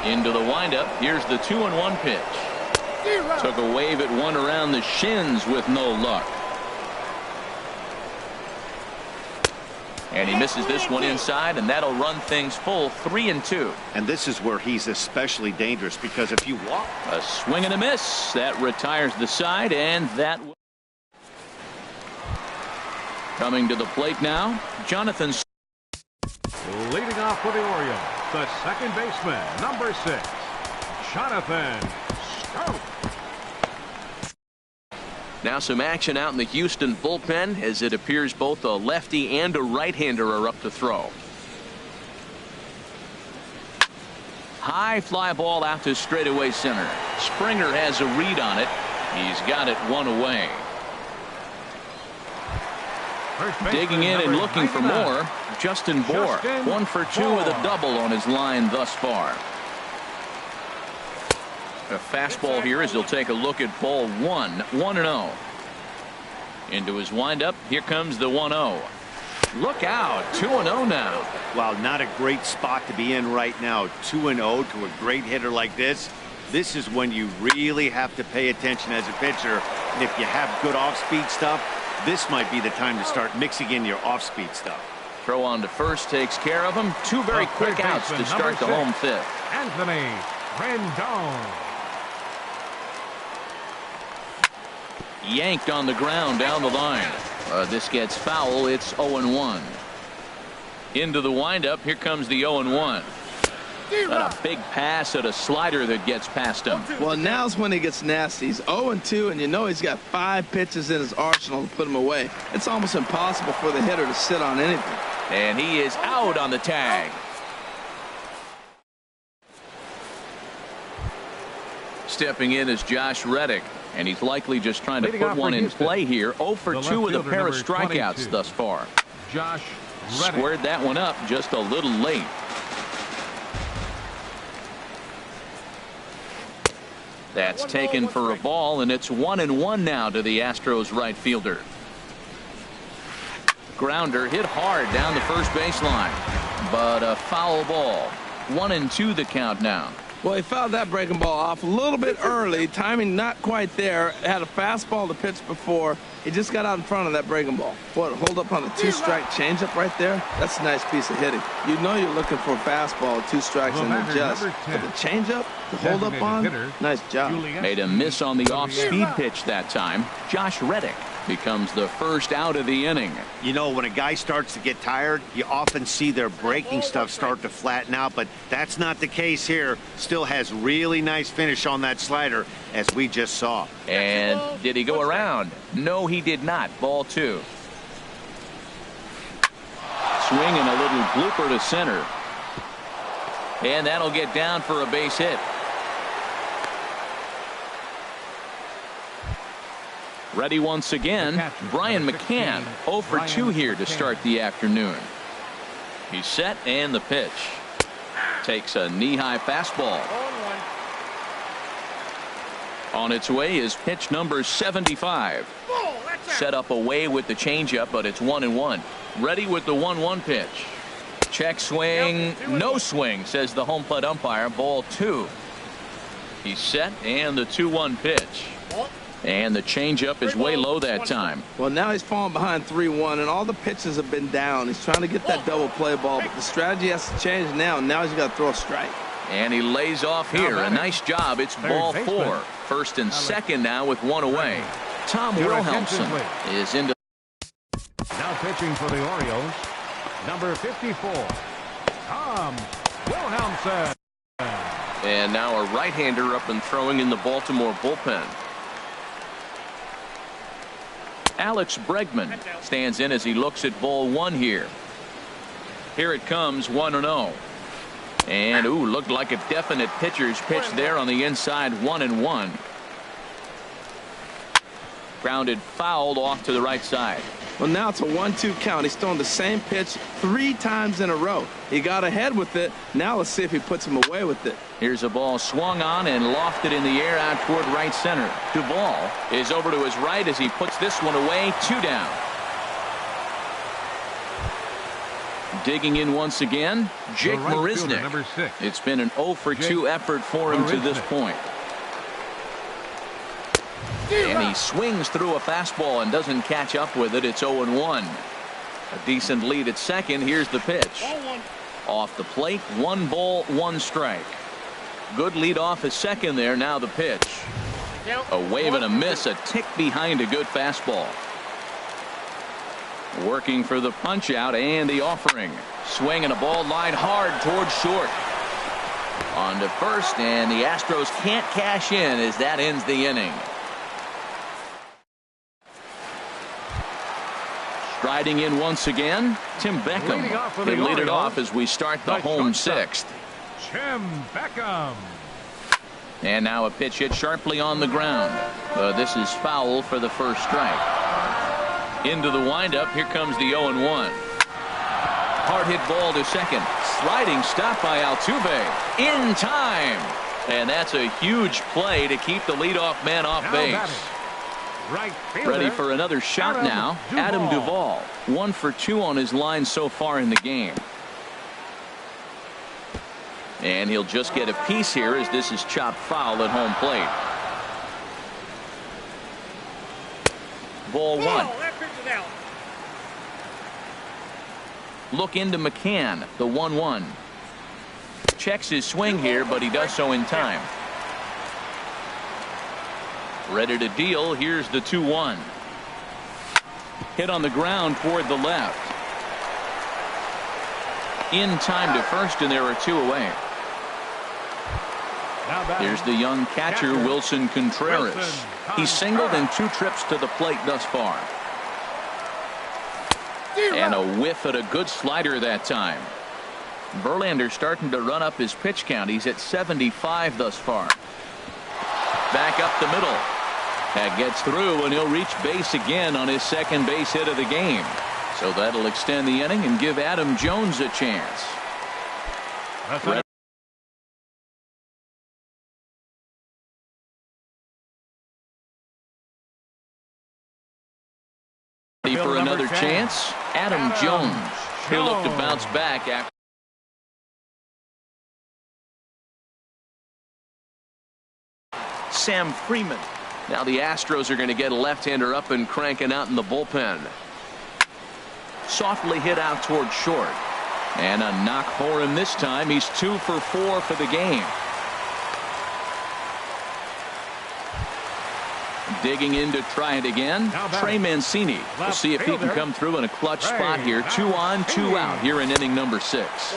Into the windup. Here's the 2-1 pitch. Took a wave at one around the shins with no luck. And he misses this one inside, and that'll run things full 3-2. And this is where he's especially dangerous because if you walk. A swing and a miss. That retires the side, and that. Coming to the plate now, Jonathan. Leading off for the Orioles, the second baseman, number 6, Jonathan Scope. Now some action out in the Houston bullpen as it appears both a lefty and a right-hander are up to throw. High fly ball out to straightaway center. Springer has a read on it. He's got it 1 away. Digging in and looking for more, Justin Bour. 1 for 2 with a double on his line thus far. A fastball here as he'll take a look at ball 1. 1-0. Into his windup. Here comes the 1-0. Look out. 2-0 now. Wow, not a great spot to be in right now. 2-0 to a great hitter like this. This is when you really have to pay attention as a pitcher. And if you have good off-speed stuff, this might be the time to start mixing in your off-speed stuff. Throw on to first takes care of him. 2 very quick outs to start the home 5th. Anthony Rendon. Yanked on the ground down the line. This gets foul. It's 0-1. Into the windup. Here comes the 0-1. Got a big pass at a slider that gets past him. Well, now's when he gets nasty. He's 0-2, and you know he's got 5 pitches in his arsenal to put him away. It's almost impossible for the hitter to sit on anything. And he is out on the tag. Stepping in is Josh Reddick, and he's likely just trying to put one in play here. 0 for 2 with a pair of strikeouts thus far. Josh Reddick. Squared that one up just a little late. That's taken for a ball, and it's 1-1 now to the Astros right fielder. Grounder hit hard down the first baseline, but a foul ball. 1-2 the count now. Well, he fouled that breaking ball off a little bit early. Timing not quite there. Had a fastball to pitch before. He just got out in front of that breaking ball. What, hold up on the 2-strike changeup right there? That's a nice piece of hitting. You know you're looking for a fastball, 2 strikes, and adjust. But the changeup, the hold up on, nice job. Made a miss on the off-speed pitch that time. Josh Reddick becomes the first out of the inning. You know, when a guy starts to get tired, you often see their breaking stuff start to flatten out, but that's not the case here. Still has really nice finish on that slider, as we just saw. And did he go around? No, he did not. Ball 2. Swing and a little blooper to center. And that'll get down for a base hit. Ready once again, Brian McCann, 0 for 2 here to start the afternoon. He's set, and the pitch. Takes a knee-high fastball. On its way is pitch number 75. Set up away with the changeup, but it's 1-1. Ready with the 1-1 pitch. Check swing, no swing, says the home plate umpire. Ball 2. He's set, and the 2-1 pitch. And the changeup is way low that time. Well, now he's falling behind 3-1, and all the pitches have been down. He's trying to get that double play ball, but the strategy has to change now. Now he's got to throw a strike. And he lays off here. A nice job. It's ball 4. First and second now with 1 away. Tom Wilhelmsen is into. Now pitching for the Orioles, number 54, Tom Wilhelmsen. And now a right-hander up and throwing in the Baltimore bullpen. Alex Bregman stands in as he looks at ball 1 here. Here it comes, 1-0. And, ooh, looked like a definite pitcher's pitch there on the inside, 1-1. Grounded fouled off to the right side. Well, now it's a 1-2 count. He's throwing the same pitch 3 times in a row. He got ahead with it. Now let's see if he puts him away with it. Here's a ball swung on and lofted in the air out toward right center. Duvall is over to his right as he puts this one away. 2 down. Digging in once again, Jake Marisnick. It's been an 0 for 2 effort for him to this point. And he swings through a fastball and doesn't catch up with it. It's 0-1. A decent lead at second. Here's the pitch. Off the plate, 1 ball, 1 strike. Good lead off at second there. Now the pitch. A wave and a miss, a tick behind a good fastball. Working for the punch out and the offering. Swing and a ball line hard towards short. On to first, and the Astros can't cash in as that ends the inning. Striding in once again, Tim Beckham. He'll lead it off as we start the home 6th. Tim Beckham. And now a pitch hit sharply on the ground. This is foul for the first strike. Into the windup. Here comes the 0-1. Hard hit ball to second. Sliding stop by Altuve. In time. And that's a huge play to keep the leadoff man off base. Right ready for another shot now. Adam Duvall. 1 for 2 on his line so far in the game. And he'll just get a piece here as this is chopped foul at home plate. Ball 1. Look into McCann, the 1-1. Checks his swing here, but he does so in time. Ready to deal. Here's the 2-1. Hit on the ground toward the left. In time to first, and there are 2 away. Here's the young catcher, Wilson Contreras. He's singled in 2 trips to the plate thus far. And a whiff at a good slider that time. Verlander starting to run up his pitch count. He's at 75 thus far. Back up the middle. That gets through, and he'll reach base again on his second base hit of the game. So that'll extend the inning and give Adam Jones a chance. Ready for another chance? Adam Jones. He'll look to bounce back after. Sam Freeman. Now the Astros are going to get a left-hander up and cranking out in the bullpen. Softly hit out toward short. And a knock for him this time. He's 2 for 4 for the game. Digging in to try it again. Trey Mancini. We'll see if he can come through in a clutch spot here. 2 on, 2 out here in inning number 6.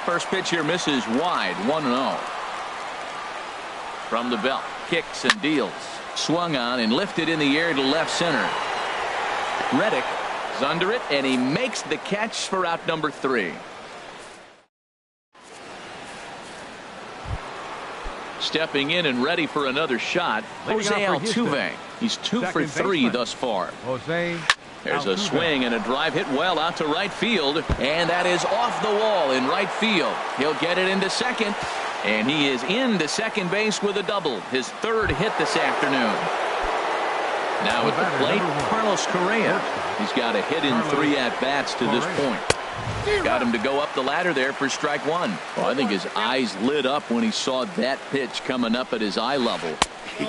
First pitch here misses wide. 1-0. From the belt. Kicks and deals. Swung on and lifted in the air to left center. Reddick is under it, and he makes the catch for out number 3. Stepping in and ready for another shot, Jose Altuve. He's 2 for 3 thus far. There's a swing and a drive hit well out to right field, and that is off the wall in right field. He'll get it into second, and he is into second base with a double, his 3rd hit this afternoon. Now at the plate, Carlos Correa. He's got a hit in 3 at-bats to this point. Got him to go up the ladder there for strike 1. Well, I think his eyes lit up when he saw that pitch coming up at his eye level.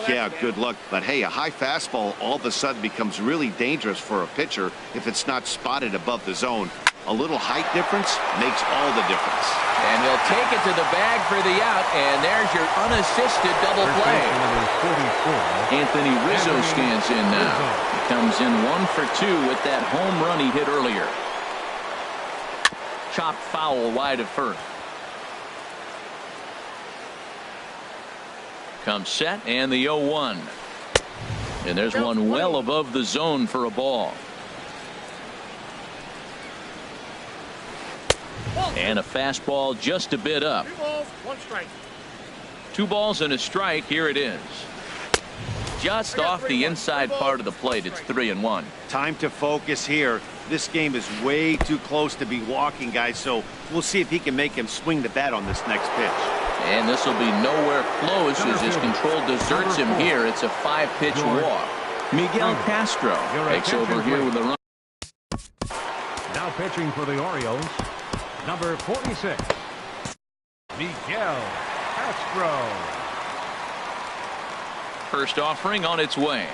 Yeah, good luck. But hey, a high fastball all of a sudden becomes really dangerous for a pitcher if it's not spotted above the zone. A little height difference makes all the difference. And he'll take it to the bag for the out, and there's your unassisted double play. Anthony Rizzo stands in now. He comes in 1 for 2 with that home run he hit earlier. Chopped foul wide of first. Comes set, and the 0-1. And there's one well above the zone for a ball. And a fastball just a bit up. 2 balls, 1 strike. 2 balls and a strike. Here it is. Just off the inside part of the plate. It's 3-1. Time to focus here. This game is way too close to be walking, guys, so we'll see if he can make him swing the bat on this next pitch. And this will be nowhere close as his control deserts him here. It's a 5-pitch walk. Miguel Castro takes over here with a run. Now pitching for the Orioles, number 46, Miguel Castro. First offering on its way.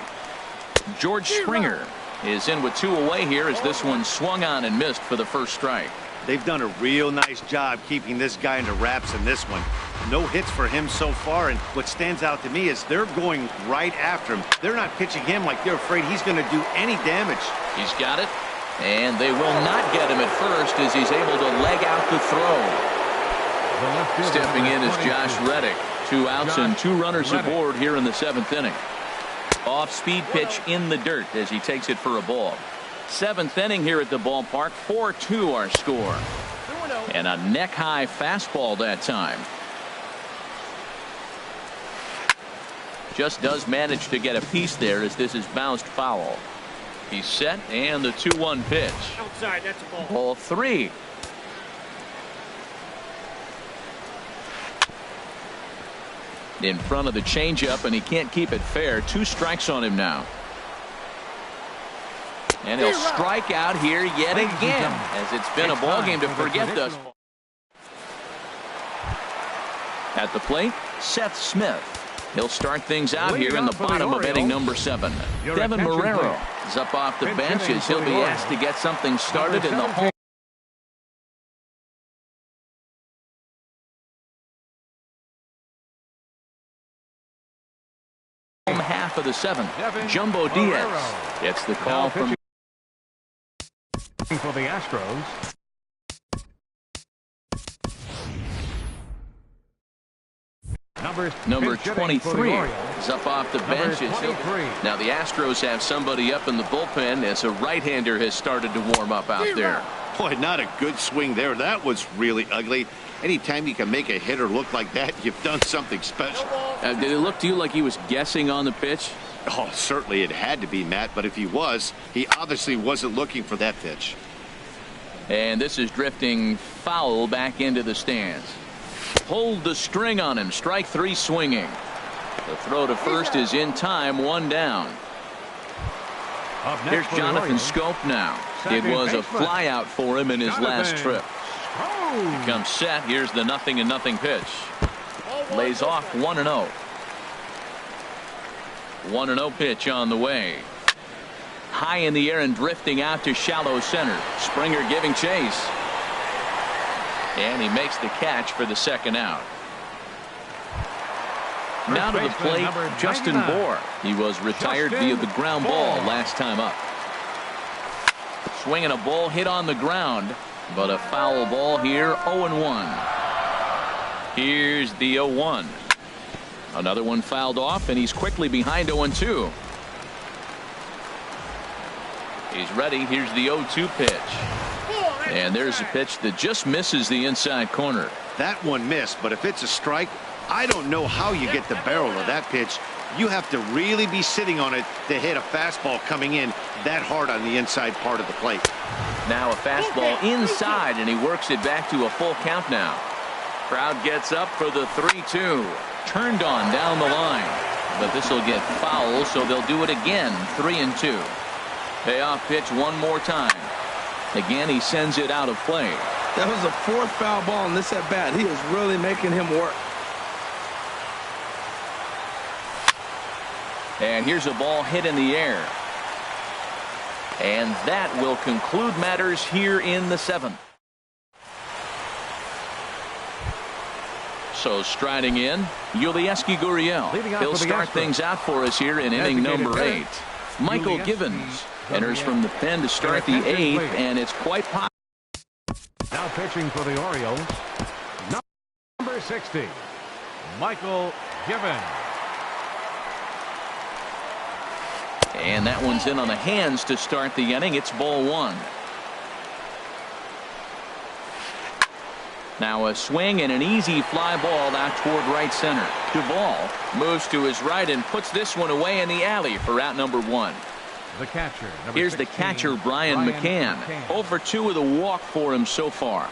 George Springer is in with 2 away here as this one swung on and missed for the first strike. They've done a real nice job keeping this guy into wraps in this one. No hits for him so far, and what stands out to me is they're going right after him. They're not pitching him like they're afraid he's going to do any damage. He's got it, and they will not get him at first as he's able to leg out the throw. Stepping in is Josh Reddick. 2 outs and 2 runners aboard here in the 7th inning. Off-speed pitch in the dirt as he takes it for a ball. 7th inning here at the ballpark. 4-2 our score. And a neck-high fastball that time. Just does manage to get a piece there as this is bounced foul. He's set, and the 2-1 pitch. Outside, that's a ball. Ball 3. In front of the changeup, and he can't keep it fair. 2 strikes on him now. And he'll strike out here yet again, as it's been a ball game to forget thus far. At the plate, Seth Smith. He'll start things out here in the bottom of inning number 7. Devin Marrero is up off the bench as he'll be asked to get something started in the home half half of the seventh. Jumbo Diaz gets the call from for the Astros. Number 23 is up off the bench. Now the Astros have somebody up in the bullpen as a right-hander has started to warm up out there. Boy, not a good swing there. That was really ugly. Anytime you can make a hitter look like that, you've done something special. Did it look to you like he was guessing on the pitch? Oh, certainly it had to be, Matt, but if he was, he obviously wasn't looking for that pitch. And this is drifting foul back into the stands. Pulled the string on him. Strike three swinging. The throw to first is in time. One down. Here's Jonathan Scope now. It was a fly out for him in his last trip. He comes set. Here's the 0-0 pitch. Lays off 1-0. 1-0 pitch on the way. High in the air and drifting out to shallow center. Springer giving chase. And he makes the catch for the second out. Now to the plate, Justin Bour. He was retired via the ground ball last time up. Swinging a ball hit on the ground, but a foul ball here. 0-1. Here's the 0-1. Another one fouled off, and he's quickly behind 0-2. He's ready. Here's the 0-2 pitch. And there's a pitch that just misses the inside corner. That one missed, but if it's a strike, I don't know how you get the barrel of that pitch. You have to really be sitting on it to hit a fastball coming in that hard on the inside part of the plate. Now a fastball inside, and he works it back to a full count now. Crowd gets up for the 3-2. Turned on down the line. But this will get foul, so they'll do it again. 3-2. Payoff pitch one more time. Again, he sends it out of play. That was a fourth foul ball in this at bat. He is really making him work. And here's a ball hit in the air. And that will conclude matters here in the seventh. So striding in, Yulieski Gurriel. He'll start things out for us here in inning number 8. Michael Givens enters from the pen to start the 8th, and it's quite possible. Now pitching for the Orioles, number 60, Michael Givens. And that one's in on the hands to start the inning. It's ball one. Now a swing and an easy fly ball out toward right center. Duvall moves to his right and puts this one away in the alley for out number 1. The catcher. Here's the catcher, Brian McCann. 0 for 2 with a walk for him so far.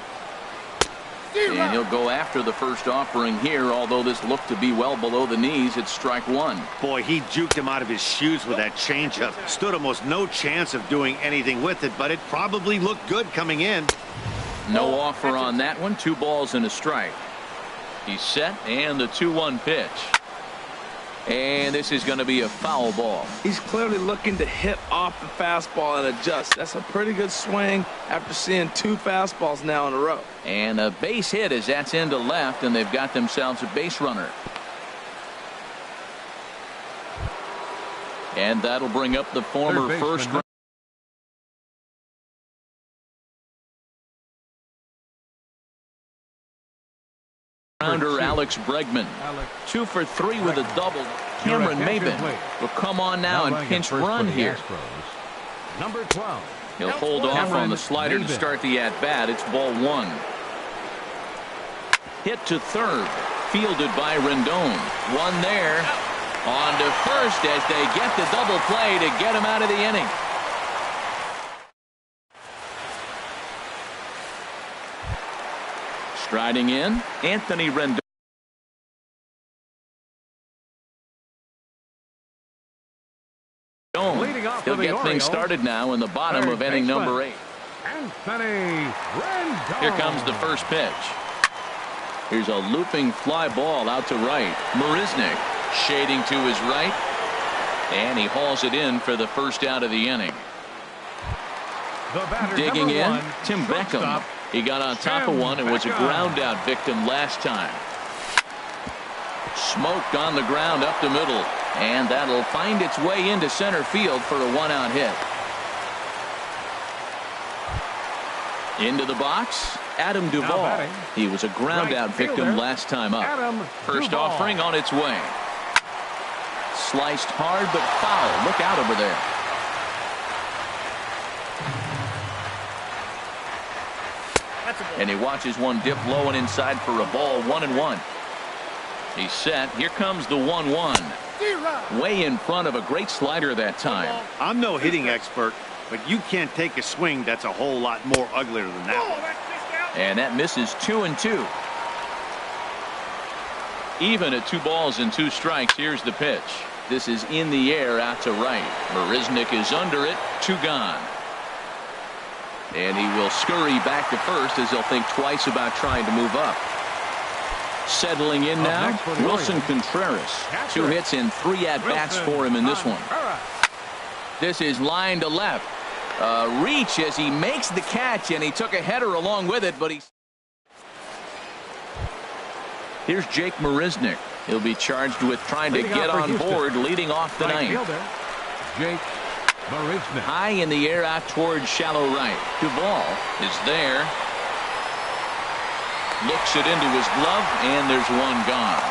And he'll go after the first offering here, although this looked to be well below the knees. It's strike 1. Boy, he juked him out of his shoes with that changeup. Stood almost no chance of doing anything with it, but it probably looked good coming in. No offer on that one. 2 balls and a strike. He's set, and the 2-1 pitch. And this is going to be a foul ball. He's clearly looking to hit off the fastball and adjust. That's a pretty good swing after seeing 2 fastballs now in a row. And a base hit as that's into left, and they've got themselves a base runner. And that'll bring up the former first rounder Alex Bregman. 2 for 3 with a double. Cameron Maybin will come on now and pinch run here. Number 12. He'll hold off on the slider to start the at-bat. It's ball 1. Hit to third. Fielded by Rendon. One there. On to first as they get the double play to get him out of the inning. Striding in, Anthony Rendon. He'll get things started now in the bottom of inning number 8. Anthony Rendon. Here comes the first pitch. Here's a looping fly ball out to right. Marisnik shading to his right. And he hauls it in for the first out of the inning. Digging in, Tim Beckham. He got on top of one and was a ground out victim last time. Smoked on the ground up the middle. And that'll find its way into center field for a one-out hit. Into the box, Adam Duvall. He was a ground-out victim last time up. First offering on its way. Sliced hard but foul. Look out over there. And he watches one dip low and inside for a ball. 1-1. He's set. Here comes the 1-1. Way in front of a great slider that time. I'm no hitting expert, but you can't take a swing that's a whole lot more uglier than that one. And that misses 2-2. Even at 2 balls and 2 strikes. Here's the pitch. This is in the air out to right. Marisnick is under it. 2 gone. And he will scurry back to first as he'll think twice about trying to move up. Settling in now, Wilson Contreras. 2 hits and 3 at-bats for him in this one. This is line to left. Reach as he makes the catch, and he took a header along with it, but here's Jake Marisnick. He'll be charged with trying to get on board, leading off the ninth. Jake Marisnick. High in the air out towards shallow right. Duvall is there. Looks it into his glove, and there's 1 gone.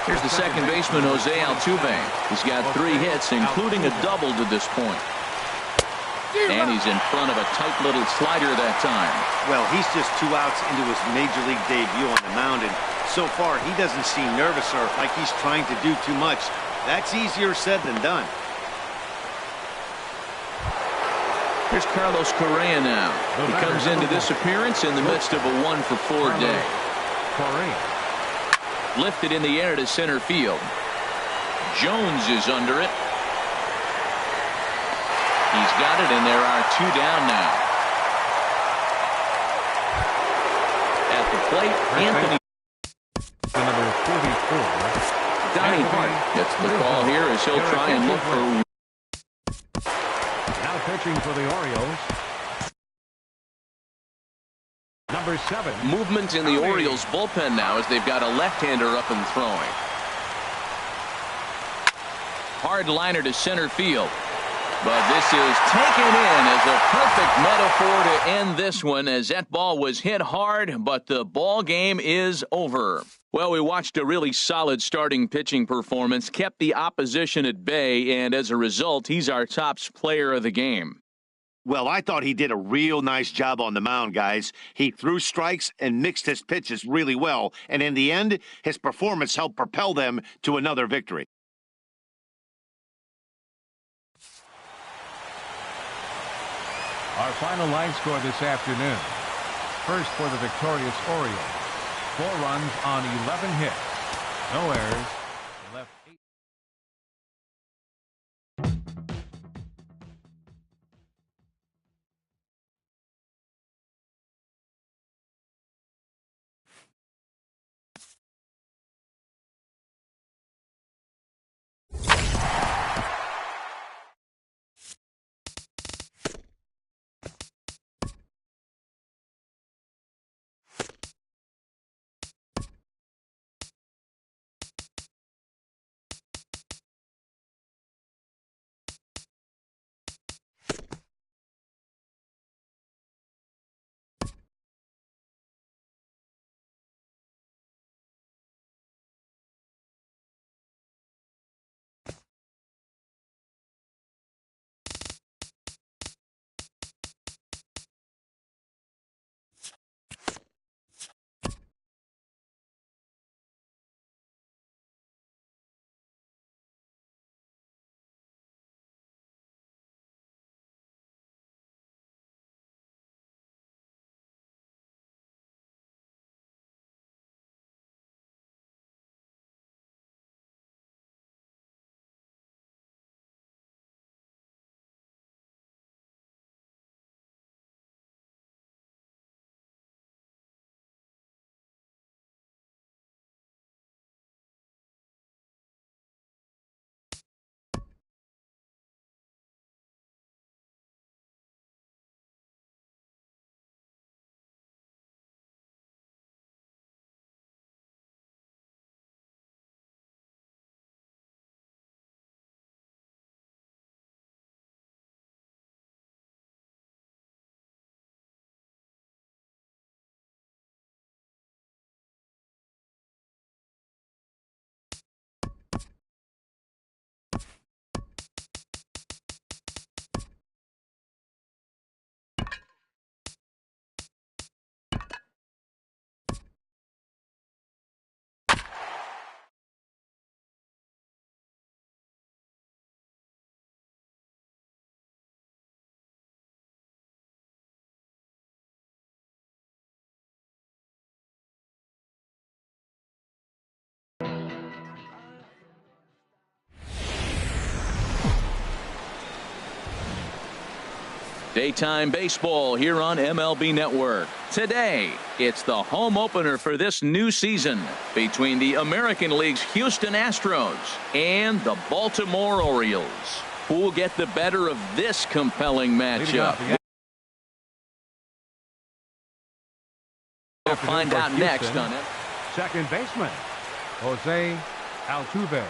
Here's the second baseman, Jose Altuve. He's got 3 hits, including a double to this point. And he's in front of a tight little slider that time. Well, he's just 2 outs into his major league debut on the mound, and so far he doesn't seem nervous or like he's trying to do too much. That's easier said than done. Here's Carlos Correa now. He comes into this appearance in the midst of a 1-for-4 day. Lifted in the air to center field. Jones is under it. He's got it, and there are 2 down now. At the plate, Anthony. Number 44. Donnie Hart gets the call here as he'll try and look for. Now pitching for the Orioles. Number 7. Movement in the Orioles bullpen now as they've got a left-hander up and throwing. Hard liner to center field. But this is taken in as a perfect metaphor to end this one, as that ball was hit hard, but the ball game is over. Well, we watched a really solid starting pitching performance, kept the opposition at bay, and as a result, he's our top player of the game. Well, I thought he did a real nice job on the mound, guys. He threw strikes and mixed his pitches really well, and in the end, his performance helped propel them to another victory. Our final line score this afternoon. First for the victorious Orioles. 4 runs on 11 hits. No errors. Left 8. Daytime baseball here on MLB Network. Today, it's the home opener for this new season between the American League's Houston Astros and the Baltimore Orioles. Who will get the better of this compelling matchup? We'll find out next on it. Second baseman, Jose Altuve.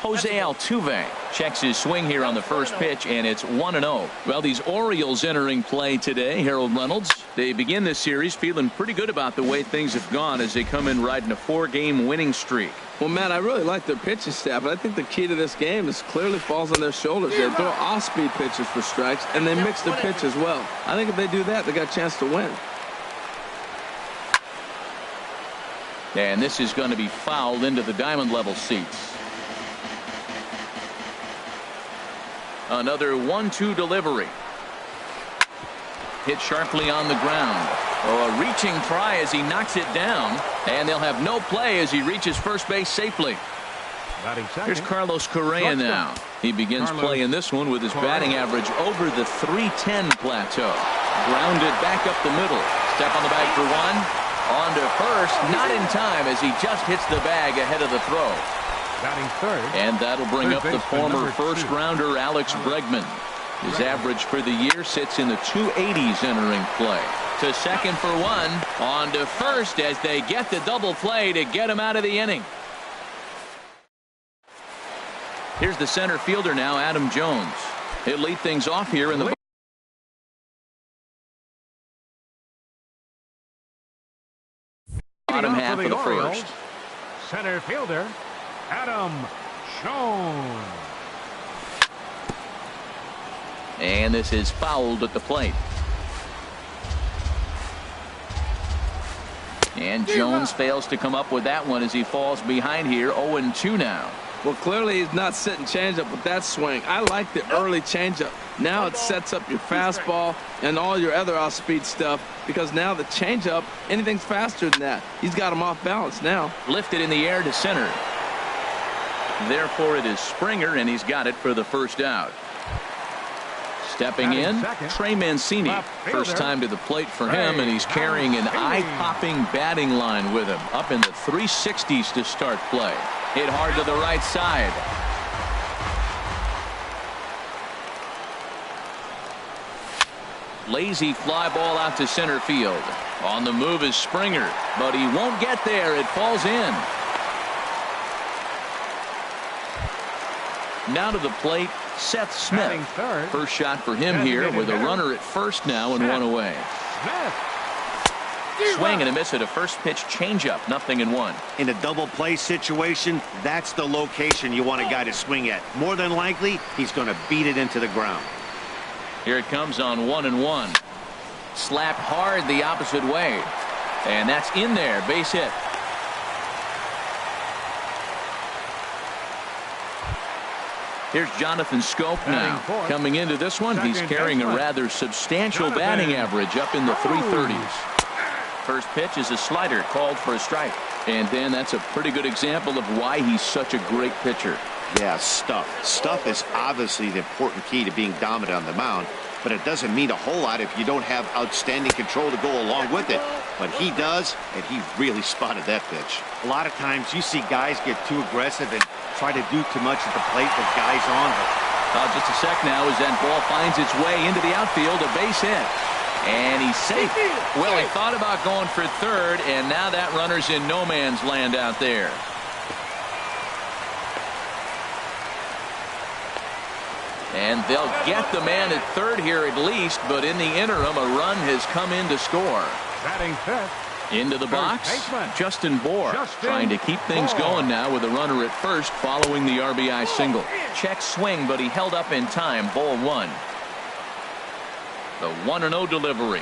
Jose Altuve checks his swing here on the first pitch, and it's 1-0. Well, these Orioles entering play today, Harold Reynolds, they begin this series feeling pretty good about the way things have gone as they come in riding a 4-game winning streak. Well, Matt, I really like their pitching staff, but I think the key to this game is clearly falls on their shoulders. They throw off-speed pitches for strikes, and they mix their pitch as well. I think if they do that, they got a chance to win. And this is going to be fouled into the diamond level seats. Another 1-2 delivery. Hit sharply on the ground. Oh, a reaching try as he knocks it down. And they'll have no play as he reaches first base safely. Here's Carlos Correa now. He begins playing this one with his batting average over the .310 plateau. Grounded back up the middle. Step on the bag for one. On to first. Not in time as he just hits the bag ahead of the throw. Batting third. And that'll bring up the former first-rounder Alex Bregman. His average for the year sits in the 280s entering play. To second for one. On to first as they get the double play to get him out of the inning. Here's the center fielder now, Adam Jones. He'll lead things off here in the bottom half of the first. Center fielder, Adam Jones. And this is fouled at the plate. And Jones fails to come up with that one as he falls behind here. 0-2 now. Well, clearly he's not sitting changeup with that swing. I like the early changeup. Now it sets up your fastball and all your other off-speed stuff, because now the changeup, anything's faster than that. He's got him off balance now. Lifted in the air to center. Therefore, it is Springer, and he's got it for the first out. Stepping in, Trey Mancini. First time to the plate for him, and he's carrying an eye-popping batting line with him. Up in the 360s to start play. Hit hard to the right side. Lazy fly ball out to center field. On the move is Springer, but he won't get there. It falls in. Now to the plate, Seth Smith. First shot for him here with a runner at first now and one away. Swing and a miss at a first pitch changeup. 0-1. In a double play situation, that's the location you want a guy to swing at. More than likely, he's going to beat it into the ground. Here it comes on 1-1. Slapped hard the opposite way. And that's in there. Base hit. Here's Jonathan Scope now. Coming into this one, he's carrying a rather substantial batting average up in the 330s. First pitch is a slider called for a strike. And then that's a pretty good example of why he's such a great pitcher. Yeah, stuff. Stuff is obviously the important key to being dominant on the mound, but it doesn't mean a whole lot if you don't have outstanding control to go along with it. But he does, and he really spotted that pitch. A lot of times you see guys get too aggressive and try to do too much at the plate with guys on. Just a sec now as that ball finds its way into the outfield, a base hit. And he's safe. Well, he thought about going for third, and now that runner's in no man's land out there. And they'll get the man at third here at least, but in the interim, a run has come in to score. Batting fifth. Into the box, Justin Bour trying to keep things going now with a runner at first following the RBI single. Check swing, but he held up in time. Ball one. The 1-0 delivery.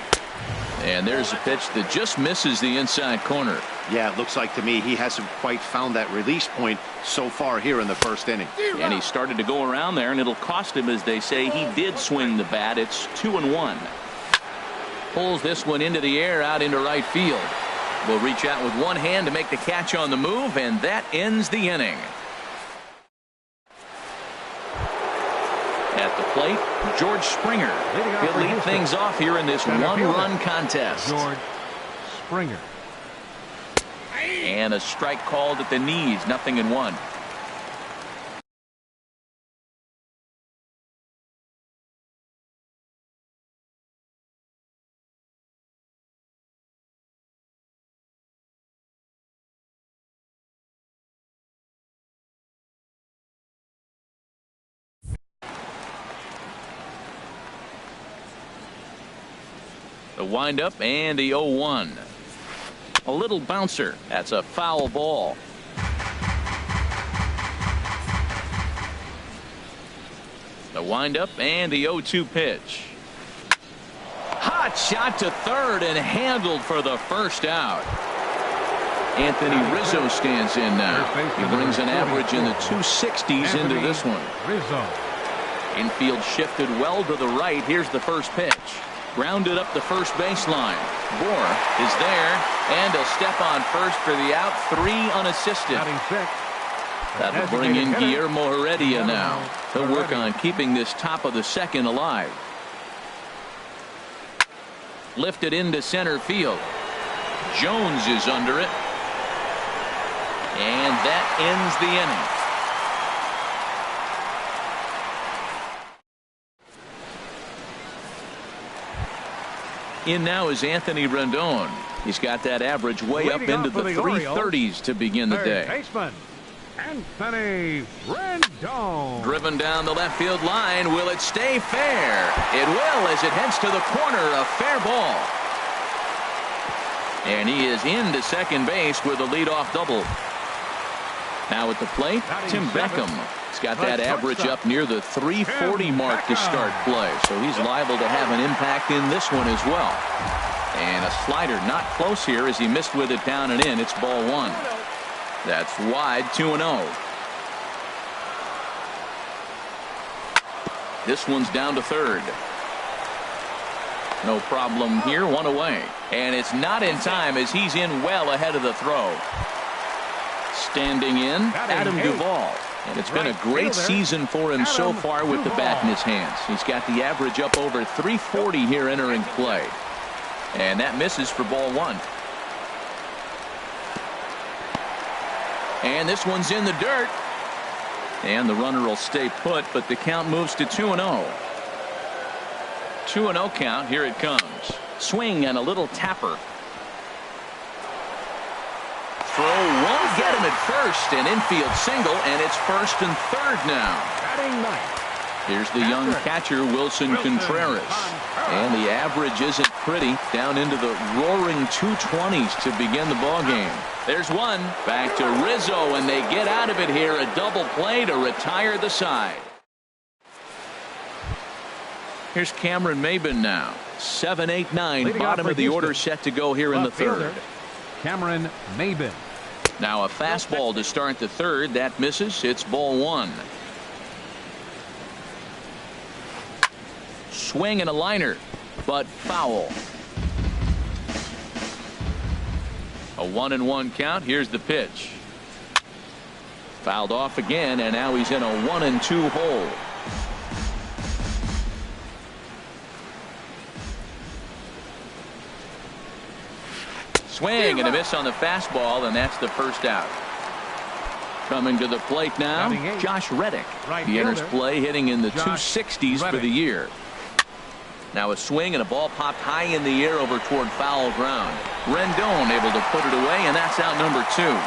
And there's a pitch that just misses the inside corner. Yeah, it looks like to me he hasn't quite found that release point so far here in the first inning. And he started to go around there, and it'll cost him, as they say. He did swing the bat. It's 2-1. Pulls this one into the air out into right field. Will reach out with one hand to make the catch on the move, and that ends the inning. At At the plate, George Springer. He'll lead things off here in this one-run contest. George Springer. And a strike called at the knees, 0-1. The windup and the 0-1. A little bouncer. That's a foul ball. The windup and the 0-2 pitch. Hot shot to third and handled for the first out. Anthony Rizzo stands in now. He brings an average in the 260s into this one. Rizzo. Infield shifted well to the right. Here's the first pitch. Grounded up the first baseline. Bohr is there, and he'll step on first for the out. 3 unassisted. That'll bring in Guillermo Heredia now. He'll work on keeping this top of the second alive. Lifted into center field. Jones is under it. And that ends the inning. In now is Anthony Rendon. He's got that average way up into the 330s to begin the day. Baseman Anthony Rendon. Driven down the left field line. Will it stay fair? It will as it heads to the corner. A fair ball. And he is into second base with a leadoff double. Now at the plate, Tim Beckham. He's got that average up near the 340 mark to start play, so he's liable to have an impact in this one as well. And a slider not close here as he missed with it down and in. It's ball 1. That's wide, 2-0. This one's down to third. No problem here, 1 away. And it's not in time as he's in well ahead of the throw. Standing in, Adam Duvall. And it's been a great season for him so far with the bat in his hands. He's got the average up over 340 here entering play. And that misses for ball 1. And this one's in the dirt. And the runner will stay put, but the count moves to 2-0. 2-0 count. Here it comes. Swing and a little tapper. Throw won't get him at first. An infield single, and it's first and third now. Here's the young catcher, Wilson Contreras. And the average isn't pretty. Down into the roaring 220s to begin the ball game. There's one. Back to Rizzo, and they get out of it here. A double play to retire the side. Here's Cameron Maybin now. 7, 8, 9. Bottom of the order set to go here in the third. Cameron Maybin. Now a fastball to start the third. That misses. It's ball 1. Swing and a liner, but foul. A 1-1 count. Here's the pitch. Fouled off again, and now he's in a 1-2 hole. Swing and a miss on the fastball, and that's the first out. Coming to the plate now, Josh Reddick. He enters play hitting in the 260s for the year. Now a swing and a ball popped high in the air over toward foul ground. Rendon able to put it away, and that's out number 2.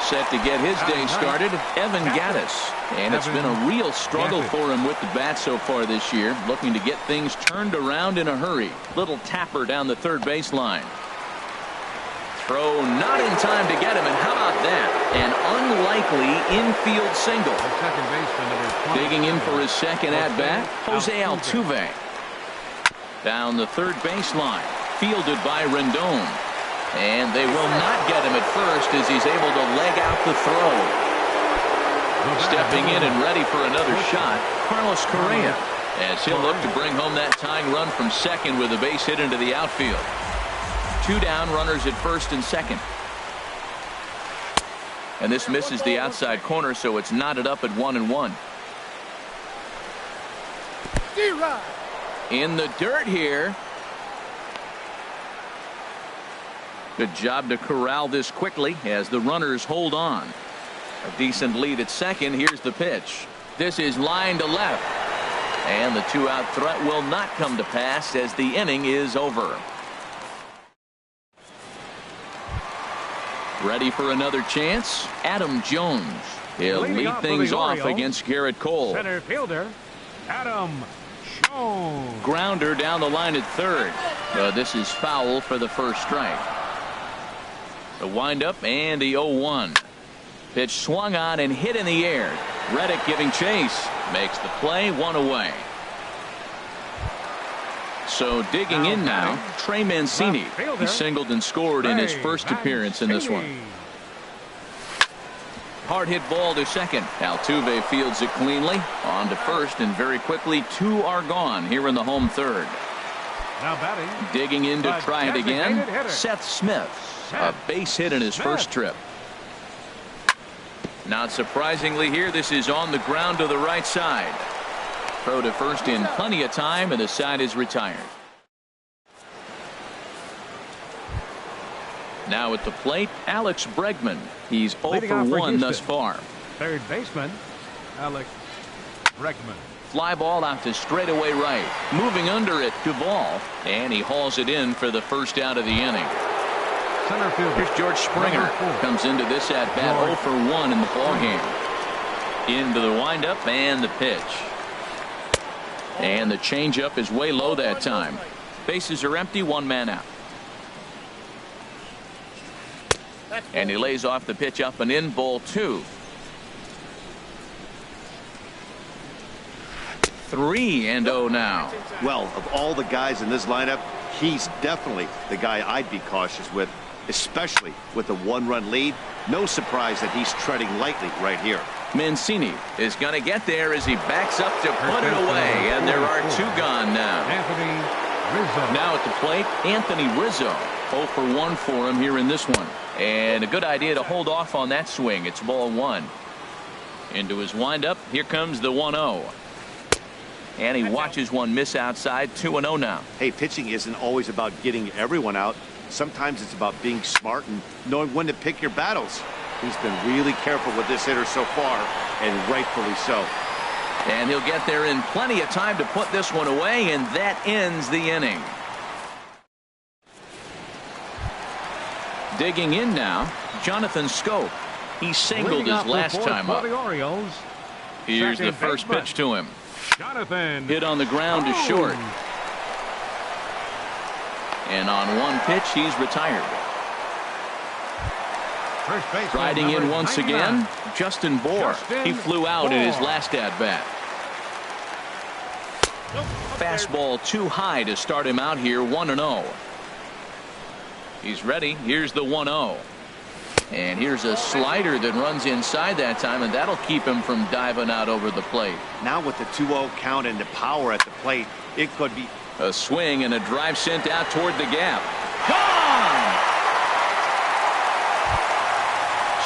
Set to get his day started, Evan Gattis. And it's been a real struggle for him with the bat so far this year, looking to get things turned around in a hurry. Little tapper down the third baseline. Throw not in time to get him, and how about that? An unlikely infield single. Digging in for his second at-bat, Jose Altuve. Down the third baseline, fielded by Rendon. And they will not get him at first as he's able to leg out the throw. Stepping in and ready for another shot, Carlos Correa, as he'll look to bring home that tying run from second with a base hit into the outfield. 2 down, runners at first and second. And this misses the outside corner, so it's knotted up at 1-1. In the dirt here. Good job to corral this quickly as the runners hold on. A decent lead at second. Here's the pitch. This is line to left. And the two-out threat will not come to pass as the inning is over. Ready for another chance? Adam Jones. He'll lead things off against Garrett Cole. Center fielder, Adam Jones. Grounder down the line at third. This is foul for the first strike. The windup and the 0-1. Pitch swung on and hit in the air. Reddick giving chase. Makes the play, one away. So digging in now, Trey Mancini. He singled and scored in his first appearance in this one. Hard hit ball to second. Altuve fields it cleanly. On to first, and very quickly two are gone here in the home third. Now batting. Digging in to try it again. Seth Smith. A base hit in his first trip. Not surprisingly here, this is on the ground to the right side. Throw to first in plenty of time, and the side is retired. Now at the plate, Alex Bregman. He's 0 for 1 thus far. Third baseman, Alex Bregman. Fly ball out to straightaway right. Moving under it, Duvall. And he hauls it in for the first out of the inning. Center fielder, here's George Springer. Comes into this at bat 0 for 1 in the ball game. Into the windup and the pitch. And the changeup is way low that time. Bases are empty, one man out. And he lays off the pitch up and in, ball 2. 3-0 now. Well, of all the guys in this lineup, he's definitely the guy I'd be cautious with, especially with a one-run lead. No surprise that he's treading lightly right here. Mancini is going to get there as he backs up to put it away, and there are two gone now. Anthony Rizzo. Now at the plate, Anthony Rizzo. 0 for 1 for him here in this one. And a good idea to hold off on that swing. It's ball 1. Into his windup. Here comes the 1-0. And he watches one miss outside. 2-0 now. Hey, pitching isn't always about getting everyone out. Sometimes it's about being smart and knowing when to pick your battles. He's been really careful with this hitter so far, and rightfully so. And he'll get there in plenty of time to put this one away, and that ends the inning. Digging in now, Jonathan Scope. He singled his last time up. Here's the first pitch to him. Jonathan. Hit on the ground to short. And on one pitch, he's retired. Riding in once again, Justin Bour. He flew out in his last at-bat. Fastball too high to start him out here, 1-0. He's ready. Here's the 1-0. And here's a slider that runs inside that time, and that'll keep him from diving out over the plate. Now with the 2-0 count and the power at the plate, it could be a swing and a drive sent out toward the gap. Gone!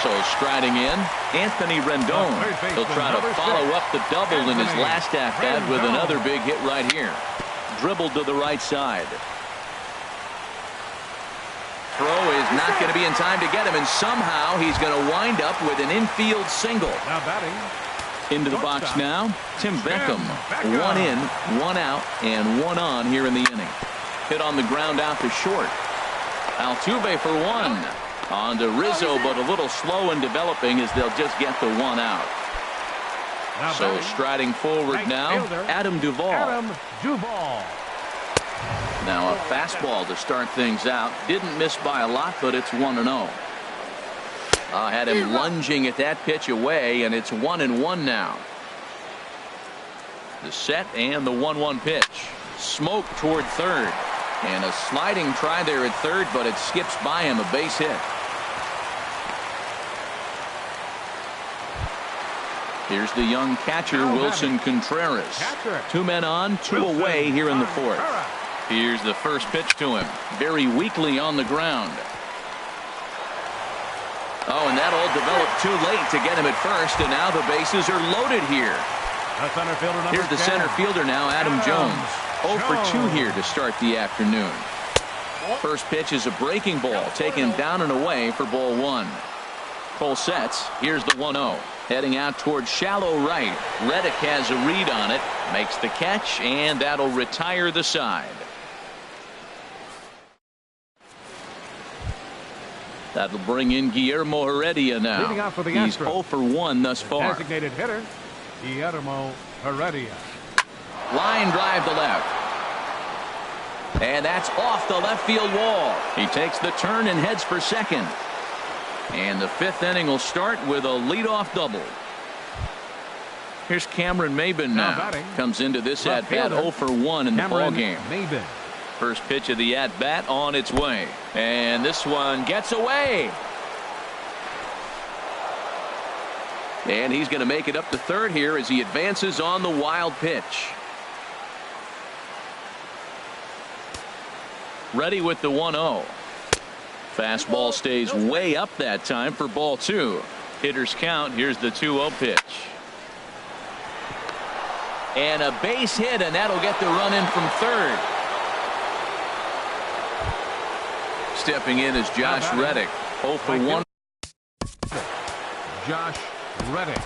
So striding in, Anthony Rendon. He'll try to follow up the double in his last at-bat with another big hit right here. Dribbled to the right side. Throw is not going to be in time to get him, and somehow he's going to wind up with an infield single. Now batting. Into the box now, Tim Beckham. 1 in, 1 out, and 1 on here in the inning. Hit on the ground out to short. Altuve for 1. On to Rizzo, but a little slow in developing as they'll just get the 1 out. So striding forward now, Adam Duvall. Now a fastball to start things out. Didn't miss by a lot, but it's 1-0. Had him lunging at that pitch away, and it's 1-1 now. The set and the 1-1 pitch. Smoke toward third. And a sliding try there at third, but it skips by him, a base hit. Here's the young catcher, Wilson Contreras. 2 men on, 2 away here in the 4th. Here's the first pitch to him. Very weakly on the ground. Oh, and that all developed too late to get him at first, and now the bases are loaded here. center fielder number Here's the 10. center fielder now, Adam Jones. 0 for 2 here to start the afternoon. First pitch is a breaking ball, taken down and away for ball 1. Full sets. Here's the 1-0. Heading out towards shallow right. Reddick has a read on it, makes the catch, and that'll retire the side. That'll bring in Guillermo Heredia now. Leading off for the He's Astros. 0 for 1 thus far. Designated hitter, Guillermo Heredia. Line drive to left. And that's off the left field wall. He takes the turn and heads for second. And the 5th inning will start with a leadoff double. Here's Cameron Maben now. batting. Comes into this Left at-bat fielder, 0 for 1 in the ball game. Maben. First pitch of the at-bat on its way. And this one gets away. And he's going to make it up to third here as he advances on the wild pitch. Ready with the 1-0. Fastball stays way up that time for ball 2. Hitters count. Here's the 2-0 pitch. And a base hit, and that'll get the run in from third. Stepping in is Josh Reddick. 0 for 1. Josh Reddick.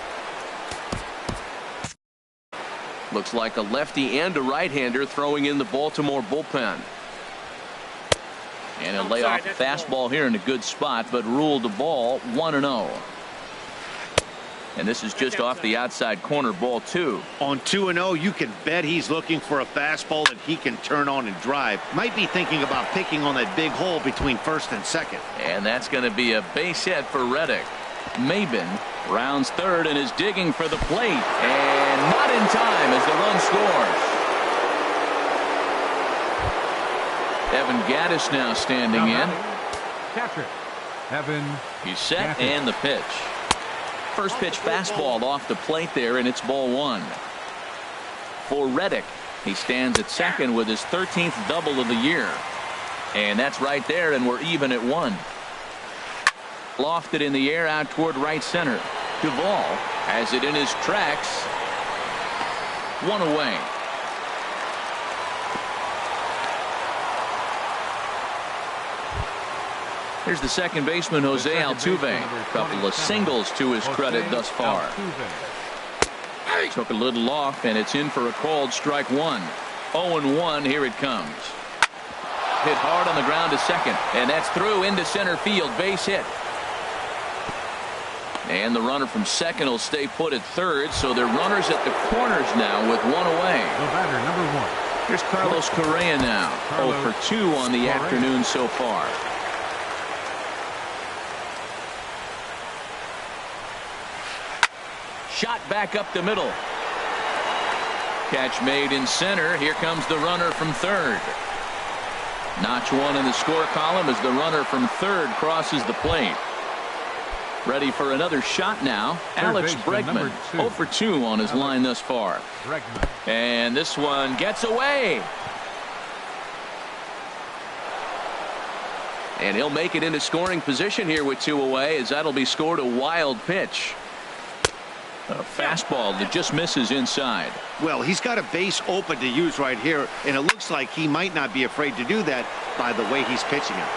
Looks like a lefty and a right-hander throwing in the Baltimore bullpen. And he'll lay off the fastball here in a good spot, but ruled the ball 1-0. And this is just off the outside corner, ball 2. On 2-0, you can bet he's looking for a fastball that he can turn on and drive. Might be thinking about picking on that big hole between first and second. And that's going to be a base hit for Reddick. Maben rounds third and is digging for the plate. And not in time as the run scores. Evan Gaddis now standing in. Catcher Evan. He's set Gaddis. and the pitch. First pitch fastball off the plate there, and it's ball 1. For Reddick, he stands at second with his 13th double of the year. And that's right there, and we're even at 1. Lofted in the air out toward right center. Duvall has it in his tracks. 1 away. Here's the second baseman, Jose Altuve. A couple of singles to his credit thus far. Took a little off, and it's in for a called strike 1. 0-1, here it comes. Hit hard on the ground to second, and that's through into center field. Base hit. And the runner from second will stay put at third, so they're runners at the corners now with 1 away. The batter, number 1. Here's Carlos Correa now. 0 for 2 on the afternoon so far. Shot back up the middle. Catch made in center. Here comes the runner from third. Notch 1 in the score column as the runner from third crosses the plate. Ready for another shot now. Alex Bregman, 0 for 2 on his line thus far. Bregman. And this one gets away. And he'll make it into scoring position here with 2 away, as that'll be scored a wild pitch. A fastball that just misses inside. Well, he's got a base open to use right here, and it looks like he might not be afraid to do that by the way he's pitching it.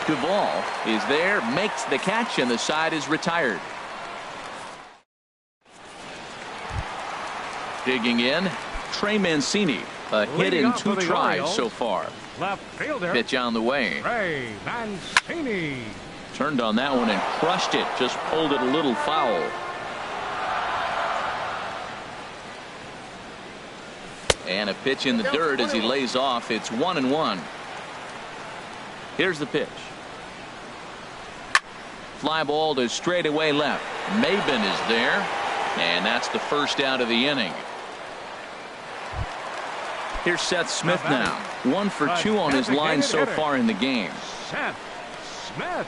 Duvall is there, makes the catch, and the side is retired. Digging in, Trey Mancini. A hit in 2 tries so far. Left fielder. Pitch on the way. Trey Mancini. Turned on that one and crushed it. Just pulled it a little foul. And a pitch in the dirt as he lays off. It's 1-1. Here's the pitch. Fly ball to straightaway left. Maben is there. And that's the first out of the inning. Here's Seth Smith now. 1 for 2 on his line so far in the game. Seth Smith.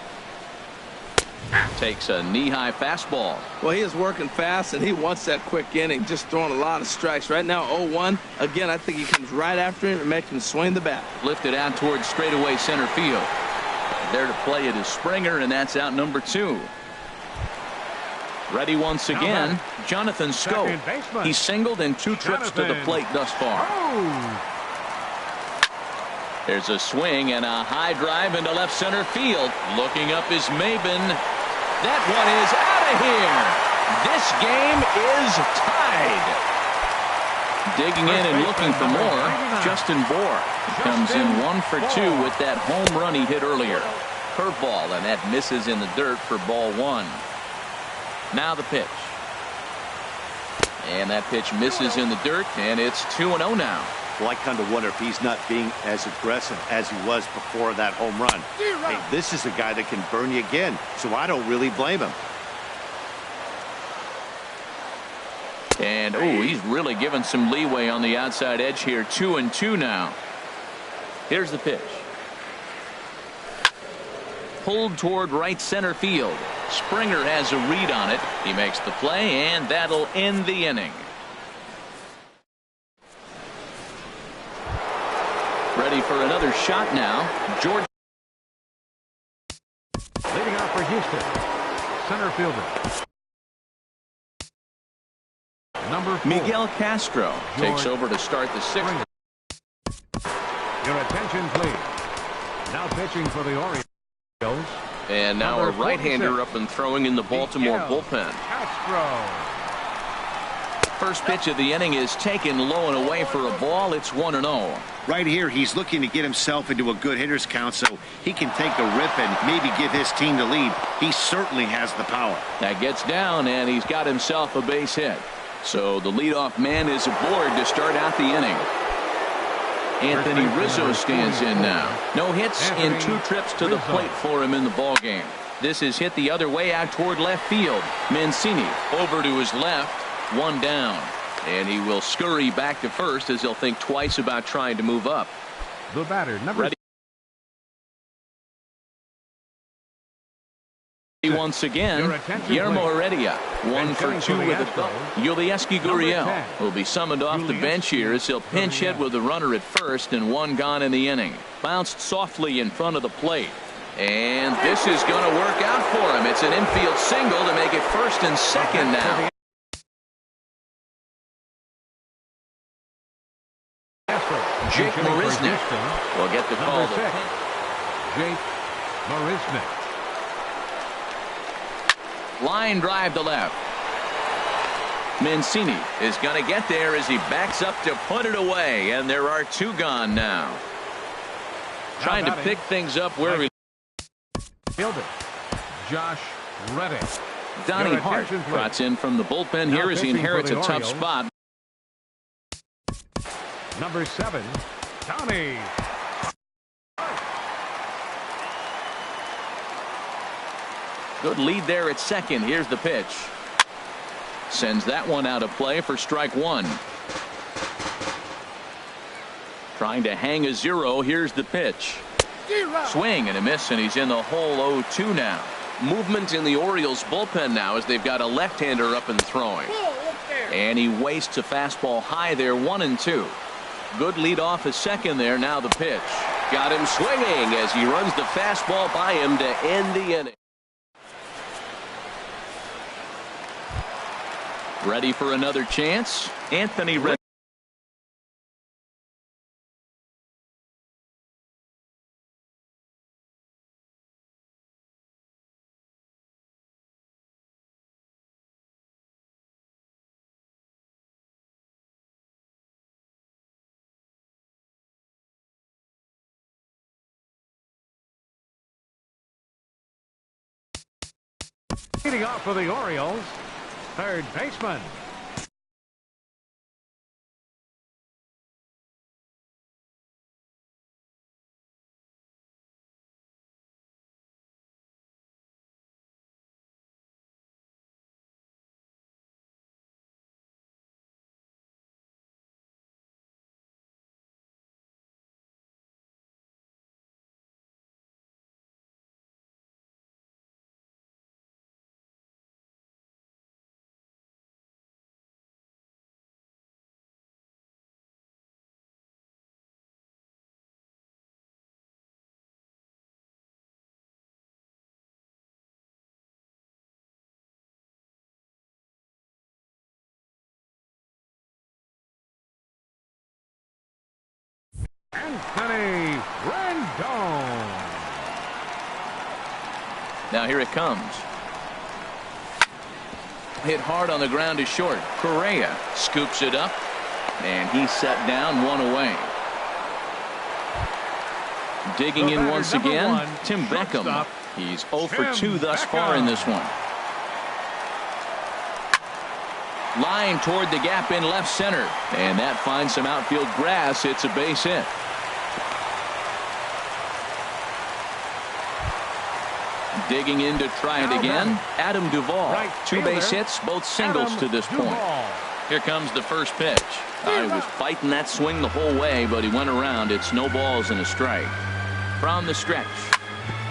Takes a knee-high fastball. Well, he is working fast, and he wants that quick inning, just throwing a lot of strikes. Right now, 0-1. Again, I think he comes right after him and makes him swing the bat. Lifted out towards straightaway center field. There to play it is Springer, and that's out number 2. Ready once again, Jonathan Scope. Second baseman. He singled in 2 trips to the Jonathan. plate thus far. Oh! There's a swing and a high drive into left center field. Looking up is Maben. That one is out of here. This game is tied. Digging in and looking for more, Justin Bohr comes in 1 for 2 with that home run he hit earlier. Curveball, and that misses in the dirt for ball 1. Now the pitch. And that pitch misses in the dirt, and it's 2-0 now. Well, I kind of wonder if he's not being as aggressive as he was before that home run. Hey, this is a guy that can burn you again, so I don't really blame him. And, oh, he's really given some leeway on the outside edge here. 2-2 now. Here's the pitch. Pulled toward right center field. Springer has a read on it. He makes the play, and that'll end the inning. Ready for another shot now. George. Leading off for Houston, center fielder. Number 4. Miguel Castro takes George over to start the 6th. Your attention, please. Now pitching for the Orioles. And now Number a right-hander 46. up and throwing in the Baltimore Miguel bullpen. Castro. First pitch of the inning is taken low and away for a ball. It's 1-0. Right here, he's looking to get himself into a good hitter's count so he can take a rip and maybe give his team the lead. He certainly has the power. That gets down, and he's got himself a base hit. So the leadoff man is aboard to start out the inning. Anthony Rizzo stands in now. No hits in 2 trips to the plate for him in the ballgame. This is hit the other way out toward left field. Mancini over to his left. 1 down. And he will scurry back to first as he'll think twice about trying to move up. The batter, number Ready once again, Guillermo Heredia. 1 for 2 with a double. Yulieski Gurriel will be summoned off the bench here as he'll pinch hit with a runner at first and 1 gone in the inning. Bounced softly in front of the plate. And this is going to work out for him. It's an infield single to make it 1st and 2nd now. Jake Marisnick will get the call. Number 6. Jake Marisnick. Line drive to left. Mancini is going to get there as he backs up to put it away, and there are 2 gone now. Trying to pick things up where he Fielder Josh Reddick. Donnie Hart trots in from the bullpen here as he inherits a tough spot. Number 7, Donnie. Good lead there at second. Here's the pitch. Sends that one out of play for strike 1. Trying to hang a 0. Here's the pitch. Swing and a miss, and he's in the hole 0-2 now. Movement in the Orioles bullpen now as they've got a left-hander up and throwing. And he wastes a fastball high there, 1-2. Good lead off at second there. Now the pitch. Got him swinging as he runs the fastball by him to end the inning. Ready for another chance? Anthony Rizzo. Leading off for the Orioles, third baseman Anthony Rendon. Now here it comes. Hit hard on the ground is short. Correa scoops it up, and he's set down, one away. Digging in once again, Tim Beckham. He's 0 for 2 thus far in this one. Line toward the gap in left center, and that finds some outfield grass. It's a base hit. Digging in to try it again, Adam Duvall. 2 base hits, both singles to this point. Here comes the first pitch. He was fighting that swing the whole way, but he went around. It's no balls and a strike. From the stretch.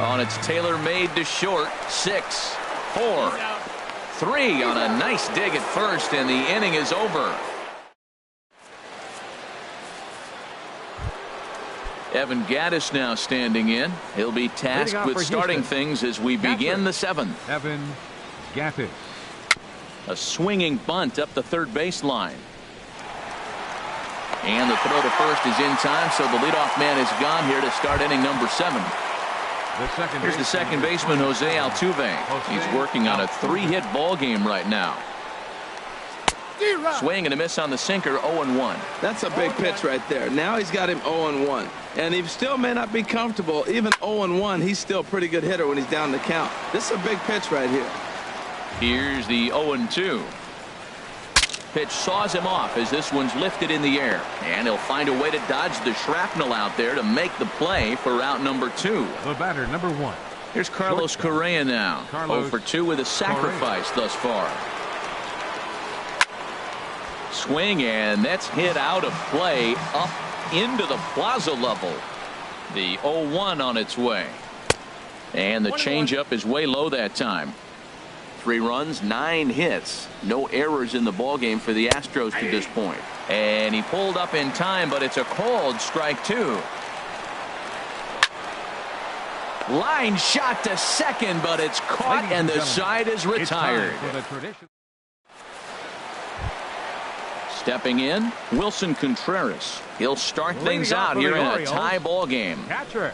On its tailor-made to short. 6, 4, 3 on a nice dig at first, and the inning is over. Evan Gattis now standing in. He'll be tasked with starting things as we begin the 7th. Evan Gattis. A swinging bunt up the third baseline. And the throw to first is in time, so the leadoff man is gone here to start inning number 7. Here's the second baseman, Jose Altuve. He's working on a 3-hit ball game right now. Swing and a miss on the sinker, 0-1. That's a big pitch right there. Now he's got him 0-1. And he still may not be comfortable. Even 0-1, he's still a pretty good hitter when he's down the count. This is a big pitch right here. Here's the 0-2. Pitch saws him off as this one's lifted in the air. And he'll find a way to dodge the shrapnel out there to make the play for out number 2. The batter, number 1. Here's Carlos Correa now. 0 for 2 with a sacrifice thus far. Swing, and that's hit out of play up into the plaza level. The 0-1 on its way. And the changeup is way low that time. 3 runs, 9 hits. No errors in the ballgame for the Astros to this point. And he pulled up in time, but it's a called strike 2. Line shot to second, but it's caught, and the side is retired. Stepping in, Wilson Contreras. He'll start things out here in a tie ball game. Catcher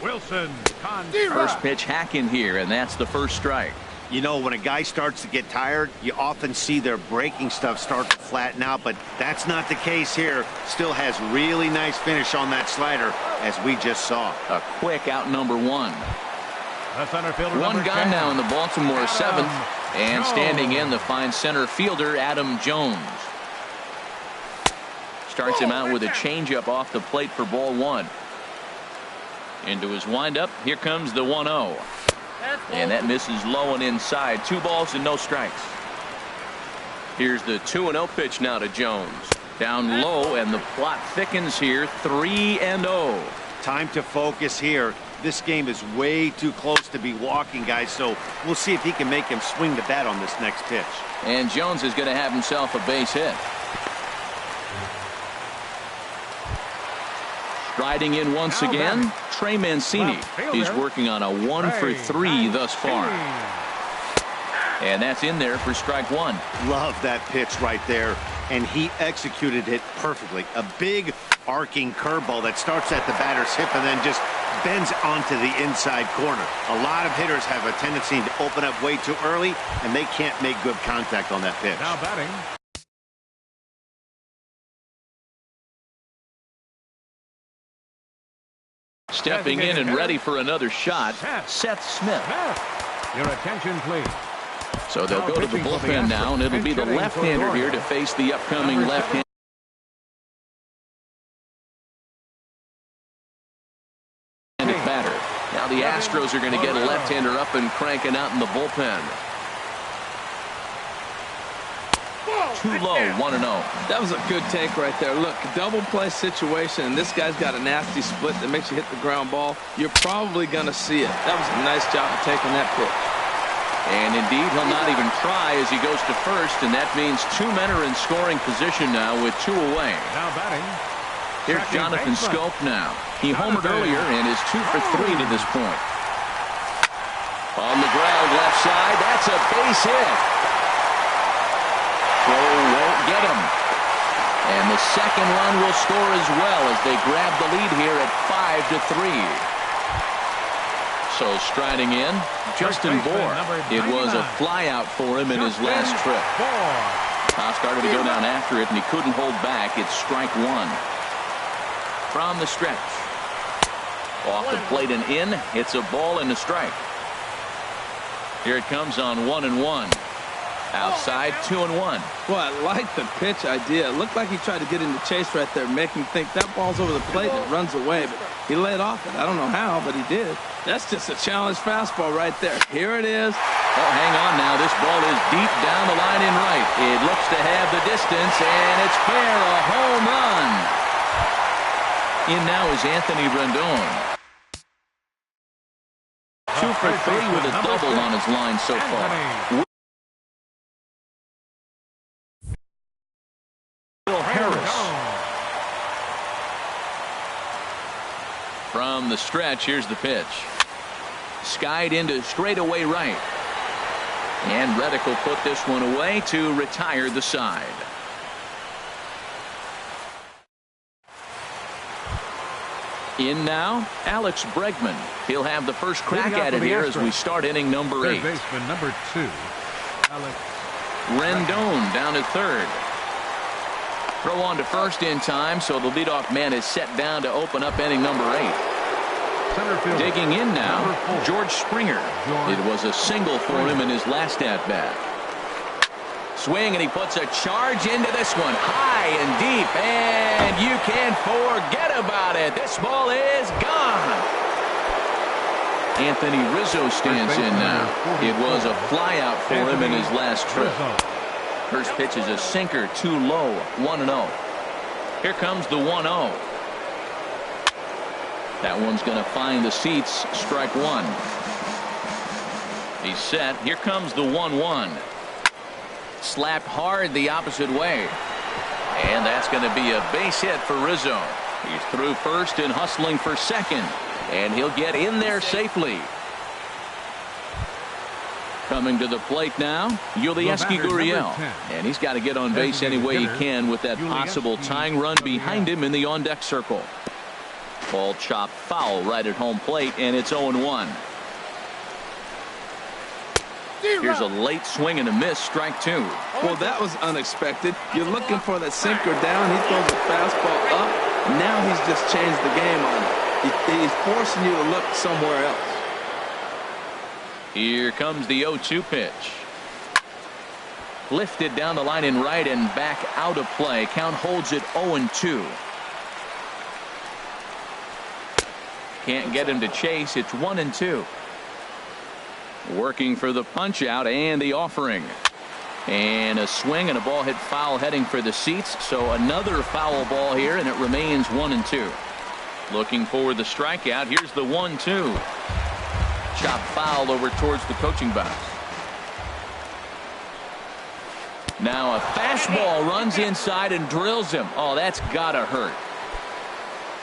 Wilson Contreras. First pitch hack in here, and that's the first strike. You know, when a guy starts to get tired, you often see their breaking stuff start to flatten out, but that's not the case here. Still has really nice finish on that slider, as we just saw. A quick out number 1. The center fielder, one gone 10. now in the Baltimore 7th, and standing in the fine center fielder, Adam Jones. Starts him out with a changeup off the plate for ball 1. Into his windup, here comes the 1-0. And that misses low and inside. 2 balls and no strikes. Here's the 2-0 pitch now to Jones. Down low, and the plot thickens here. 3-0. Time to focus here. This game is way too close to be walking, guys, so we'll see if he can make him swing the bat on this next pitch. And Jones is going to have himself a base hit. Striding in once again, Trey Mancini. He's working on a 1 for 3 thus far. And that's in there for strike 1. Love that pitch right there, and he executed it perfectly. A big arcing curveball that starts at the batter's hip and then just bends onto the inside corner. A lot of hitters have a tendency to open up way too early, and they can't make good contact on that pitch. Now batting. Stepping in and ready for another shot, Seth Smith. Your attention, please. So they'll go to the bullpen now, and it'll be the left-hander here to face the upcoming left-handed batter. Now the Astros are going to get a left-hander up and cranking out in the bullpen. Too low, 1-0. That was a good take right there. Look, double play situation, and this guy's got a nasty split that makes you hit the ground ball. You're probably going to see it. That was a nice job of taking that pitch. And indeed, he'll not even try as he goes to first, and that means 2 men are in scoring position now with 2 away. Now batting. Here's Jonathan Scope now. He homered earlier and is 2 for 3 to this point. On the ground, left side, that's a base hit. Throw won't get him. And the second run will score as well as they grab the lead here at 5-3. So striding in, Justin Bohr. It was a flyout for him in his last trip. Started to go down after it, and he couldn't hold back. It's strike one. From the stretch. Off the plate and in. It's a ball and a strike. Here it comes on 1-1. Outside 2-1. Well, I like the pitch idea. It looked like he tried to get into chase right there, make him think that ball's over the plate and it runs away. But he laid off it. I don't know how, but he did. That's just a challenge fastball right there. Here it is. Oh, hang on now. This ball is deep down the line in right. It looks to have the distance, and it's fair. A home run. In now is Anthony Rendon. 2 for 3 with a double on his line so far. From the stretch, here's the pitch. Skied into straightaway right. And Reddick will put this one away to retire the side. In now, Alex Bregman. He'll have the first crack at it here as we start inning number 8. Third baseman number 2, Alex Rendon down at third. Throw on to first in time, so the leadoff man is set down to open up inning number 8. Digging in now, George Springer. It was a single for him in his last at-bat. Swing, and he puts a charge into this one. High and deep, and you can't forget about it. This ball is gone. Anthony Rizzo stands in now. It was a flyout for him in his last trip. First pitch is a sinker, too low, 1-0. Here comes the 1-0. That one's going to find the seats, strike one. He's set. Here comes the 1-1. Slapped hard the opposite way. And that's going to be a base hit for Rizzo. He's through first and hustling for second. And he'll get in there safely. Coming to the plate now, Yulieski Gurriel. And he's got to get on base any way he can with that possible tying run behind him in the on-deck circle. Ball chopped foul right at home plate, and it's 0-1. Here's a late swing and a miss, strike two. Well, that was unexpected. You're looking for that sinker down. He throws a fastball up. Now he's just changed the game on it. He's forcing you to look somewhere else. Here comes the 0-2 pitch. Lifted down the line in right and back out of play. Count holds it 0-2. Can't get him to chase. It's 1-2. Working for the punch out and the offering. And a swing and a ball hit foul heading for the seats. So another foul ball here, and it remains 1-2. Looking for the strikeout. Here's the 1-2. Chop foul over towards the coaching box. Now a fastball runs inside and drills him. Oh, that's gotta hurt.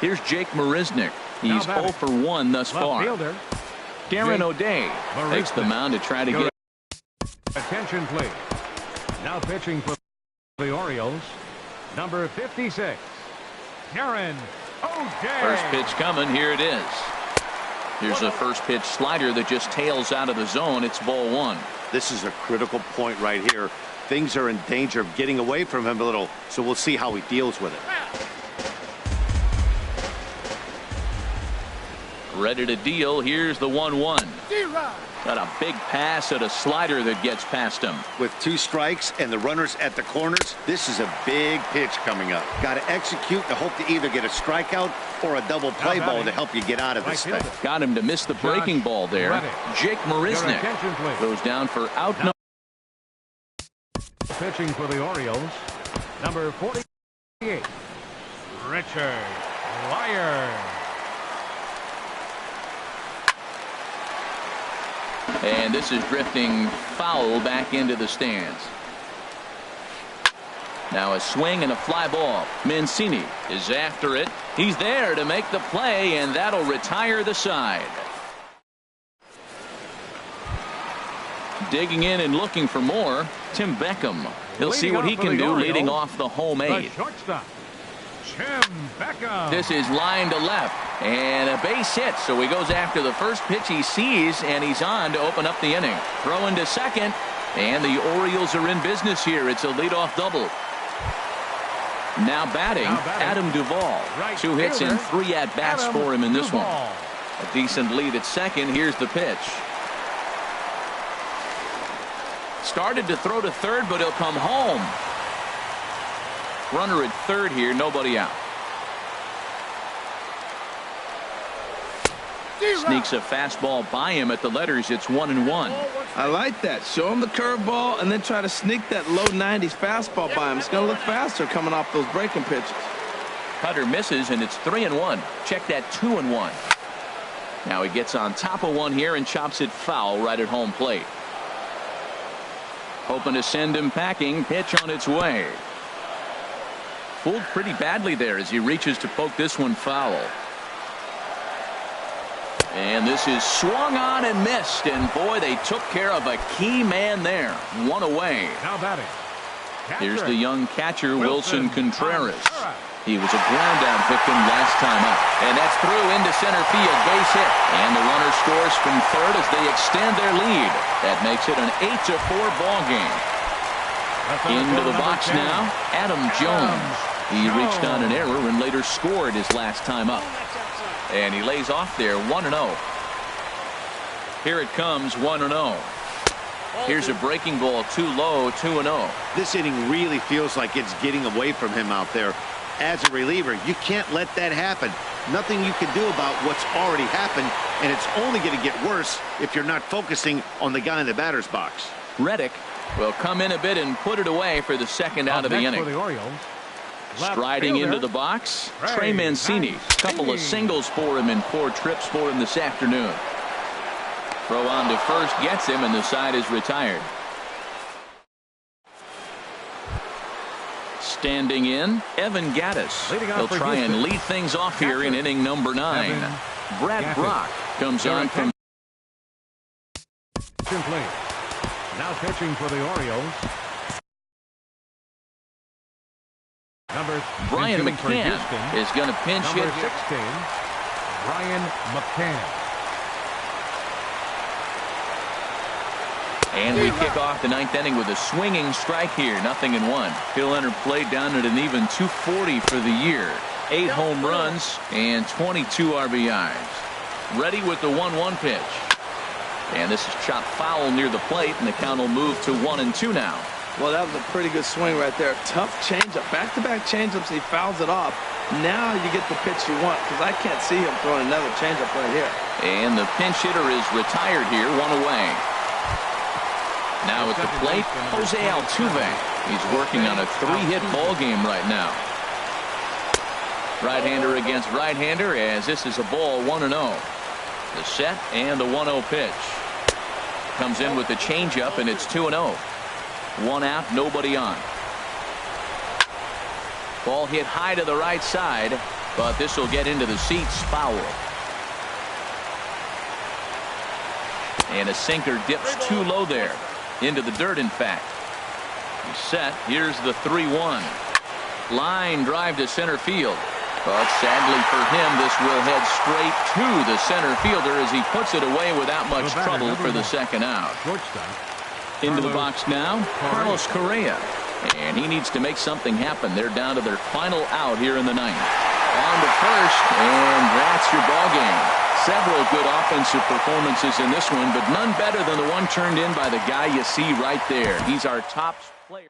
Here's Jake Marisnick. He's 0 for 1 thus far. Darren O'Day takes the mound to try to get. Attention, please. Now pitching for the Orioles, number 56, Darren O'Day. First pitch coming. Here it is. Here's a first pitch slider that just tails out of the zone. It's ball one. This is a critical point right here. Things are in danger of getting away from him a little, so we'll see how he deals with it. Ready to deal. Here's the 1-1. Got a big pass at a slider that gets past him. With 2 strikes and the runners at the corners, this is a big pitch coming up. Got to execute to hope to either get a strikeout or a double play ball to help you get out of this thing. Got him to miss the breaking ball there. Jake Marisnick goes down for out. Pitching for the Orioles, number 48, Richard Lyer. And this is drifting foul back into the stands. Now a swing and a fly ball. Mancini is after it. He's there to make the play, and that'll retire the side. Digging in and looking for more, Tim Beckham. He'll see what he can do leading off the home The 8. shortstop, Jim Beckham. This is line to left and a base hit, so he goes after the first pitch he sees, and he's on to open up the inning. Throw into second, and the Orioles are in business here. It's a leadoff double. Now batting, Adam Duvall. 2 hits and 3 at-bats for him in this one. A decent lead at second. Here's the pitch. Started to throw to third, but he'll come home. Runner at third here, nobody out. Sneaks a fastball by him at the letters. It's 1-1. I like that. Show him the curveball and then try to sneak that low 90s fastball by him. It's going to look faster coming off those breaking pitches. Cutter misses, and it's 3-1. Check that 2-1. Now he gets on top of one here and chops it foul right at home plate. Hoping to send him packing. Pitch on its way. Fooled pretty badly there as he reaches to poke this one foul. And this is swung on and missed, and boy, they took care of a key man there. One away. Now batting. Here's the young catcher, Wilson Contreras. He was a ground-out victim last time up. And that's through into center field, base hit. And the runner scores from third as they extend their lead. That makes it an 8-4 ball game. Into the box now, Adam Jones. He reached on an error and later scored his last time up. And he lays off there, 1-0. Here it comes, 1-0. Here's a breaking ball, too low, 2-0. This inning really feels like it's getting away from him out there. As a reliever, you can't let that happen. Nothing you can do about what's already happened, and it's only going to get worse if you're not focusing on the guy in the batter's box. Reddick will come in a bit and put it away for the second out of the inning. For the Orioles, Striding into the box, Trey Mancini. Couple of singles for him and 4 trips for him this afternoon. Throw on to first gets him, and the side is retired. Standing in, Evan Gattis. He'll try and lead things off here in inning number 9. Brad Brock comes on from. Simply. Now pitching for the Orioles. Brian McCann is going to pinch hit. Number 16, Brian McCann. And we kick off the 9th inning with a swinging strike here. 0-1. He'll enter play down at an even 240 for the year. 8 home runs and 22 RBIs. Ready with the 1-1 pitch. And this is chopped foul near the plate, and the count will move to 1-2 now. Well, that was a pretty good swing right there. Tough changeup. Back-to-back changeups. He fouls it off. Now you get the pitch you want, because I can't see him throwing another changeup right here. And the pinch hitter is retired here, 1 away. Now at the plate, Jose Altuve. He's working on a 3-hit ball game right now. Right-hander against right-hander, as this is a ball, 1-0. The set and the 1-0 pitch. Comes in with the changeup, and it's 2-0. 1 out, nobody on. Ball hit high to the right side, but this will get into the seats, foul. And a sinker dips too low there. Into the dirt, in fact. He's set. Here's the 3-1. Line drive to center field. But sadly for him, this will head straight to the center fielder as he puts it away without much trouble for the second out. Into the box now, Carlos Correa. And he needs to make something happen. They're down to their final out here in the 9th. On to first, and that's your ball game. Several good offensive performances in this one, but none better than the one turned in by the guy you see right there. He's our top player.